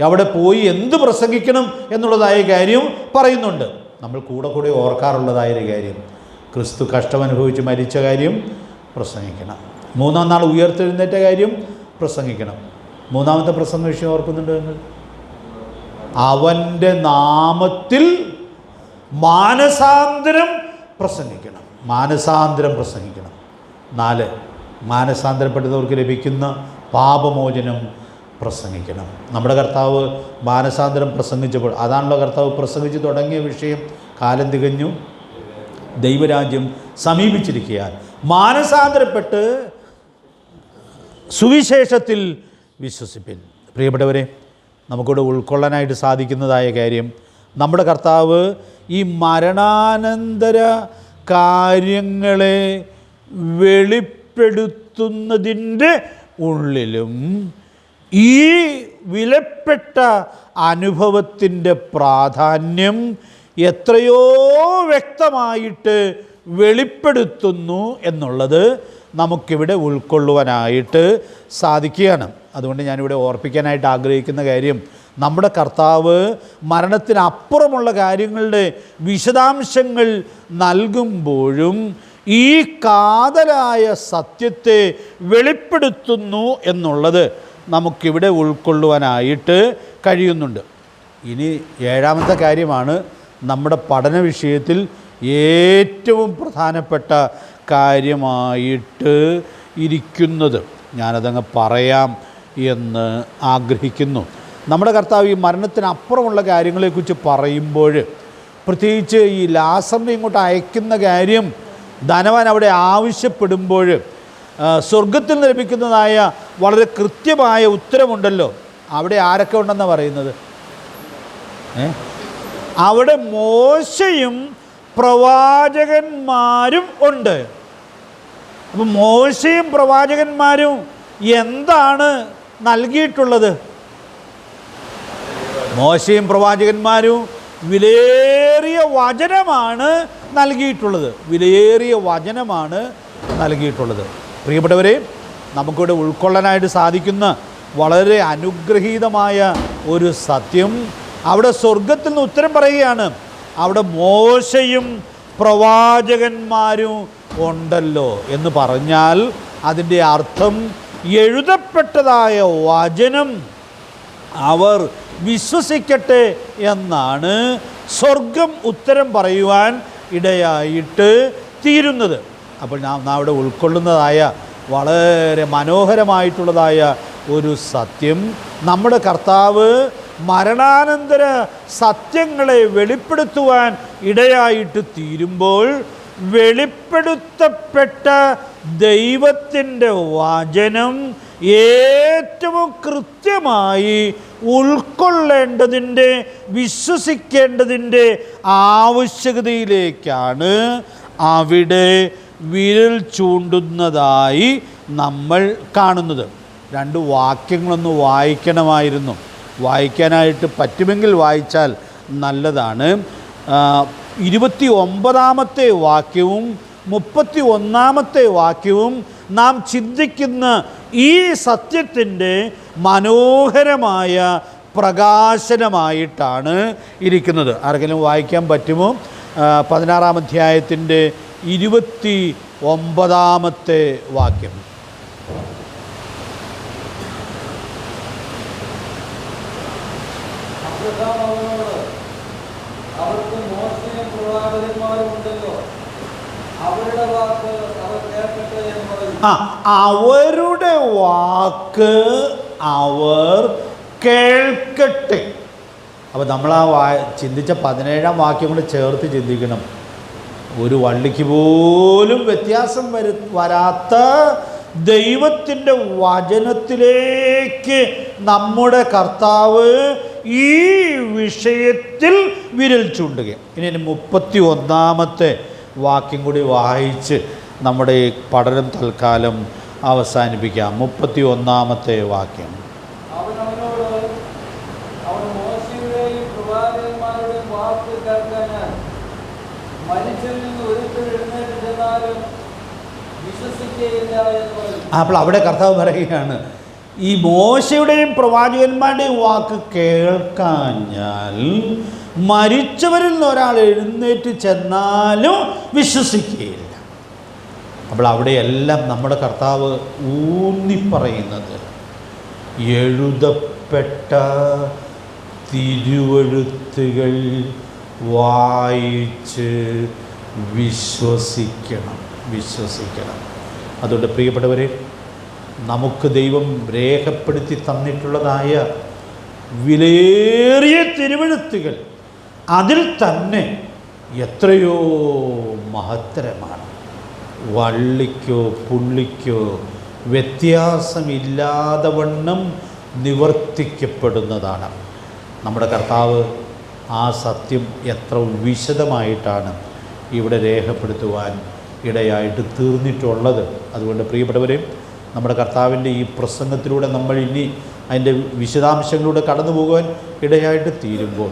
[SPEAKER 1] അവിടെ പോയി എന്ത് പ്രസംഗിക്കണം എന്നുള്ളതായ കാര്യം പറയുന്നുണ്ട്. നമ്മൾ കൂടെ ഓർക്കാറുള്ളതായൊരു കാര്യം, ക്രിസ്തു കഷ്ടമനുഭവിച്ച് മരിച്ച കാര്യം പ്രസംഗിക്കണം, 3-ാം നാൾ ഉയർത്തെഴുന്നേറ്റ കാര്യം പ്രസംഗിക്കണം. 3-ാമത്തെ പ്രസംഗ വിഷയം ഓർക്കുന്നുണ്ട് നിങ്ങൾ? അവൻ്റെ നാമത്തിൽ മാനസാന്തരം പ്രസംഗിക്കണം. 4 മാനസാന്തരപ്പെട്ടവർക്ക് ലഭിക്കുന്ന പാപമോചനം പ്രസംഗിക്കണം. നമ്മുടെ കർത്താവ് മാനസാന്തരം പ്രസംഗിച്ചപ്പോൾ, അതാണല്ലോ കർത്താവ് പ്രസംഗിച്ച് തുടങ്ങിയ വിഷയം, കാലം തികഞ്ഞു, ദൈവരാജ്യം സമീപിച്ചിരിക്കുകയാൽ മാനസാന്തരപ്പെട്ട് സുവിശേഷത്തിൽ വിശ്വസിപ്പിൻ. പ്രിയപ്പെട്ടവരെ, നമുക്കിവിടെ ഉൾക്കൊള്ളാനായിട്ട് സാധിക്കുന്നതായ കാര്യം, നമ്മുടെ കർത്താവ് ഈ മരണാനന്തര കാര്യങ്ങളെ വെളിപ്പെടുത്തുന്നതിൻ്റെ ഉള്ളിലും ഈ വിലപ്പെട്ട അനുഭവത്തിൻ്റെ പ്രാധാന്യം എത്രയോ വ്യക്തമായിട്ട് വെളിപ്പെടുത്തുന്നു എന്നുള്ളത് നമുക്കിവിടെ ഉൾക്കൊള്ളുവാനായിട്ട് സാധിക്കുകയാണ്. അതുകൊണ്ട് ഞാനിവിടെ ഓർപ്പിക്കാനായിട്ട് ആഗ്രഹിക്കുന്ന കാര്യം, നമ്മുടെ കർത്താവ് മരണത്തിനപ്പുറമുള്ള കാര്യങ്ങളുടെ വിശദാംശങ്ങൾ നൽകുമ്പോഴും ഈ കാതലായ സത്യത്തെ വെളിപ്പെടുത്തുന്നു എന്നുള്ളത് നമുക്കിവിടെ ഉൾക്കൊള്ളുവാനായിട്ട് കഴിയുന്നുണ്ട്. ഇനി 7-ാമത്തെ കാര്യമാണ് നമ്മുടെ പഠന വിഷയത്തിൽ ഏറ്റവും പ്രധാനപ്പെട്ട കാര്യമായിട്ട് ഇരിക്കുന്നത്. ഞാനതങ്ങ് പറയാം എന്ന് ആഗ്രഹിക്കുന്നു. നമ്മുടെ കർത്താവ് ഈ മരണത്തിനപ്പുറമുള്ള കാര്യങ്ങളെക്കുറിച്ച് പറയുമ്പോൾ, പ്രത്യേകിച്ച് ഈ ലാസറിനെ ഇങ്ങോട്ട് അയക്കുന്ന കാര്യം ധനവാൻ അവിടെ ആവശ്യപ്പെടുമ്പോൾ സ്വർഗത്തിൽ നിന്ന് ലഭിക്കുന്നതായ വളരെ കൃത്യമായ ഉത്തരമുണ്ടല്ലോ. അവിടെ ആരൊക്കെ ഉണ്ടെന്നാണ് പറയുന്നത്? അവിടെ മോശയും പ്രവാചകന്മാരും ഉണ്ട്. അപ്പം മോശയും പ്രവാചകന്മാരും എന്താണ് നൽകിയിട്ടുള്ളത്? മോശയും പ്രവാചകന്മാരും വിലയേറിയ വചനമാണ് നൽകിയിട്ടുള്ളത്. വിലയേറിയ വചനമാണ് നൽകിയിട്ടുള്ളത്. പ്രിയപ്പെട്ടവരെ, നമുക്കിവിടെ ഉൾക്കൊള്ളാനായിട്ട് സാധിക്കുന്ന വളരെ അനുഗ്രഹീതമായ ഒരു സത്യം, അവിടെ സ്വർഗത്തിൽ നിന്ന് ഉത്തരം പറയുകയാണ്. അവിടെ മോശയും പ്രവാചകന്മാരും ഉണ്ടല്ലോ എന്ന് പറഞ്ഞാൽ അതിൻ്റെ അർത്ഥം എഴുതപ്പെട്ടതായ വചനം അവർ വിശ്വസിക്കട്ടെ എന്നാണ് സ്വർഗം ഉത്തരം പറയുവാൻ ഇടയായിട്ട് തീരുന്നത്. അപ്പോൾ നാം അവിടെ ഉൾക്കൊള്ളുന്നതായ വളരെ മനോഹരമായിട്ടുള്ളതായ ഒരു സത്യം, നമ്മുടെ കർത്താവ് മരണാനന്തര സത്യങ്ങളെ വെളിപ്പെടുത്തുവാൻ ഇടയായിട്ട് തീരുമ്പോൾ വെളിപ്പെടുത്തപ്പെട്ട ദൈവത്തിൻ്റെ വചനം ഏറ്റവും കൃത്യമായി ഉൾക്കൊള്ളേണ്ടതിൻ്റെ, വിശ്വസിക്കേണ്ടതിൻ്റെ ആവശ്യകതയിലേക്കാണ് അവിടെ വിരൽ ചൂണ്ടുന്നതായി നമ്മൾ കാണുന്നത്. 2 വാക്യങ്ങളൊന്ന് വായിക്കണമായിരുന്നു. വായിക്കാനായിട്ട് പറ്റുമെങ്കിൽ വായിച്ചാൽ നല്ലതാണ്. 29-ാമത്തെ വാക്യവും 31-ാമത്തെ വാക്യവും നാം ചിന്തിക്കുന്ന ഈ സത്യത്തിൻ്റെ മനോഹരമായ പ്രകാശനമായിട്ടാണ് ഇരിക്കുന്നത്. ആർക്കെങ്കിലും വായിക്കാൻ പറ്റുമോ? 16-ാം അധ്യായത്തിൻ്റെ 29-ാമത്തെ വാക്യം. അവരുടെ വാക്ക് അവർ കേൾക്കട്ടെ. അപ്പോൾ നമ്മൾ ചിന്തിച്ച 17-ാം വാക്യം കൂടെ ചേർത്ത് ചിന്തിക്കണം. ഒരു വള്ളിക്ക് പോലും വ്യത്യാസം വരാത്ത ദൈവത്തിൻ്റെ വചനത്തിലേക്ക് നമ്മുടെ കർത്താവ് ഈ വിഷയത്തിൽ വിരൽ ചൂണ്ടുകയാണ്. ഇനി 31-ാമത്തെ വാക്യം കൂടി വായിച്ച് നമ്മുടെ ഈ പഠനം തൽക്കാലം അവസാനിപ്പിക്കാം. 31-ാമത്തെ വാക്യം. അപ്പോൾ അവിടെ കർത്താവ് പറയുകയാണ്, ഈ മോശയുടെയും പ്രവാചകന്മാരുടെയും വാക്ക് കേൾക്കാഞ്ഞാൽ മരിച്ചവരിൽ നിന്ന് ഒരാൾ എഴുന്നേറ്റ് ചെന്നാലും വിശ്വസിക്കുകയില്ല. അപ്പോൾ അവിടെയെല്ലാം നമ്മുടെ കർത്താവ് ഊന്നിപ്പറയുന്നത് എഴുതപ്പെട്ട തിരുവെഴുത്തുകൾ വായിച്ച് വിശ്വസിക്കണം. അതുകൊണ്ട് പ്രിയപ്പെട്ടവരെ, നമുക്ക് ദൈവം രേഖപ്പെടുത്തി തന്നിട്ടുള്ളതായ വിലയേറിയ തിരുവെഴുത്തുകൾ അതിൽ തന്നെ എത്രയോ മഹത്തരമാണ്. വള്ളിക്കോ പുള്ളിക്കോ വ്യത്യാസമില്ലാതെ വണ്ണം നിവർത്തിക്കപ്പെടുന്നതാണ്. നമ്മുടെ കർത്താവ് ആ സത്യം എത്ര വിശദമായിട്ടാണ് ഇവിടെ രേഖപ്പെടുത്തുവാൻ ഇടയായിട്ട് തീർന്നിട്ടുള്ളത്. അതുകൊണ്ട് പ്രിയപ്പെട്ടവരെ, നമ്മുടെ കർത്താവിൻ്റെ ഈ പ്രസംഗത്തിലൂടെ നമ്മൾ ഇനി അതിൻ്റെ വിശദാംശങ്ങളിലൂടെ കടന്നു പോകുവാൻ ഇടയായിട്ട് തീരുമ്പോൾ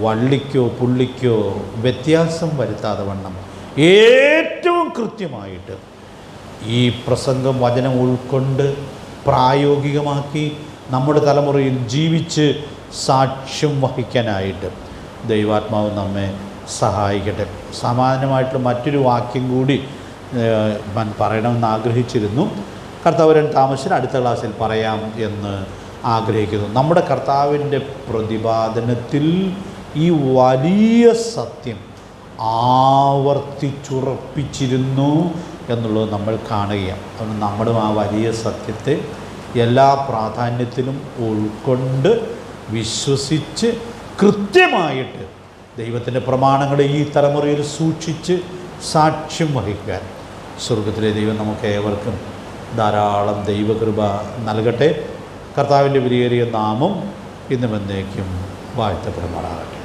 [SPEAKER 1] വള്ളിക്കോ പുള്ളിക്കോ വ്യത്യാസം വരുത്താതെ വണ്ണം ഏറ്റവും കൃത്യമായിട്ട് ഈ പ്രസംഗം വചനം ഉൾക്കൊണ്ട് പ്രായോഗികമാക്കി നമ്മുടെ തലമുറയിൽ ജീവിച്ച് സാക്ഷ്യം വഹിക്കാനായിട്ട് ദൈവാത്മാവ് നമ്മെ സഹായിക്കട്ടെ. സമാനമായിട്ടുള്ള മറ്റൊരു വാക്യം കൂടി ഞാൻ പറയണമെന്ന് ആഗ്രഹിച്ചിരുന്നു. കർത്താവരൻ താമസിച്ച് അടുത്ത ക്ലാസ്സിൽ പറയാം എന്ന് ആഗ്രഹിക്കുന്നു. നമ്മുടെ കർത്താവിൻ്റെ പ്രതിപാദനത്തിൽ ഈ വലിയ സത്യം ആവർത്തിച്ചുറപ്പിച്ചിരുന്നു എന്നുള്ളത് നമ്മൾ കാണുകയാണ്. അതുകൊണ്ട് നമ്മളും ആ വലിയ സത്യത്തെ എല്ലാ പ്രാധാന്യത്തിലും ഉൾക്കൊണ്ട് വിശ്വസിച്ച് കൃത്യമായിട്ട് ദൈവത്തിൻ്റെ പ്രമാണങ്ങളെ ഈ തലമുറയിൽ സൂക്ഷിച്ച് സാക്ഷ്യം വഹിക്കാൻ സ്വർഗത്തിലെ ദൈവം നമുക്ക് ഏവർക്കും ധാരാളം ദൈവകൃപ നൽകട്ടെ. കർത്താവിൻ്റെ വിലയേറിയ നാമം ഇന്നും എന്നേക്കും വാഴ്ത്തപ്പെടുമാറാകട്ടെ.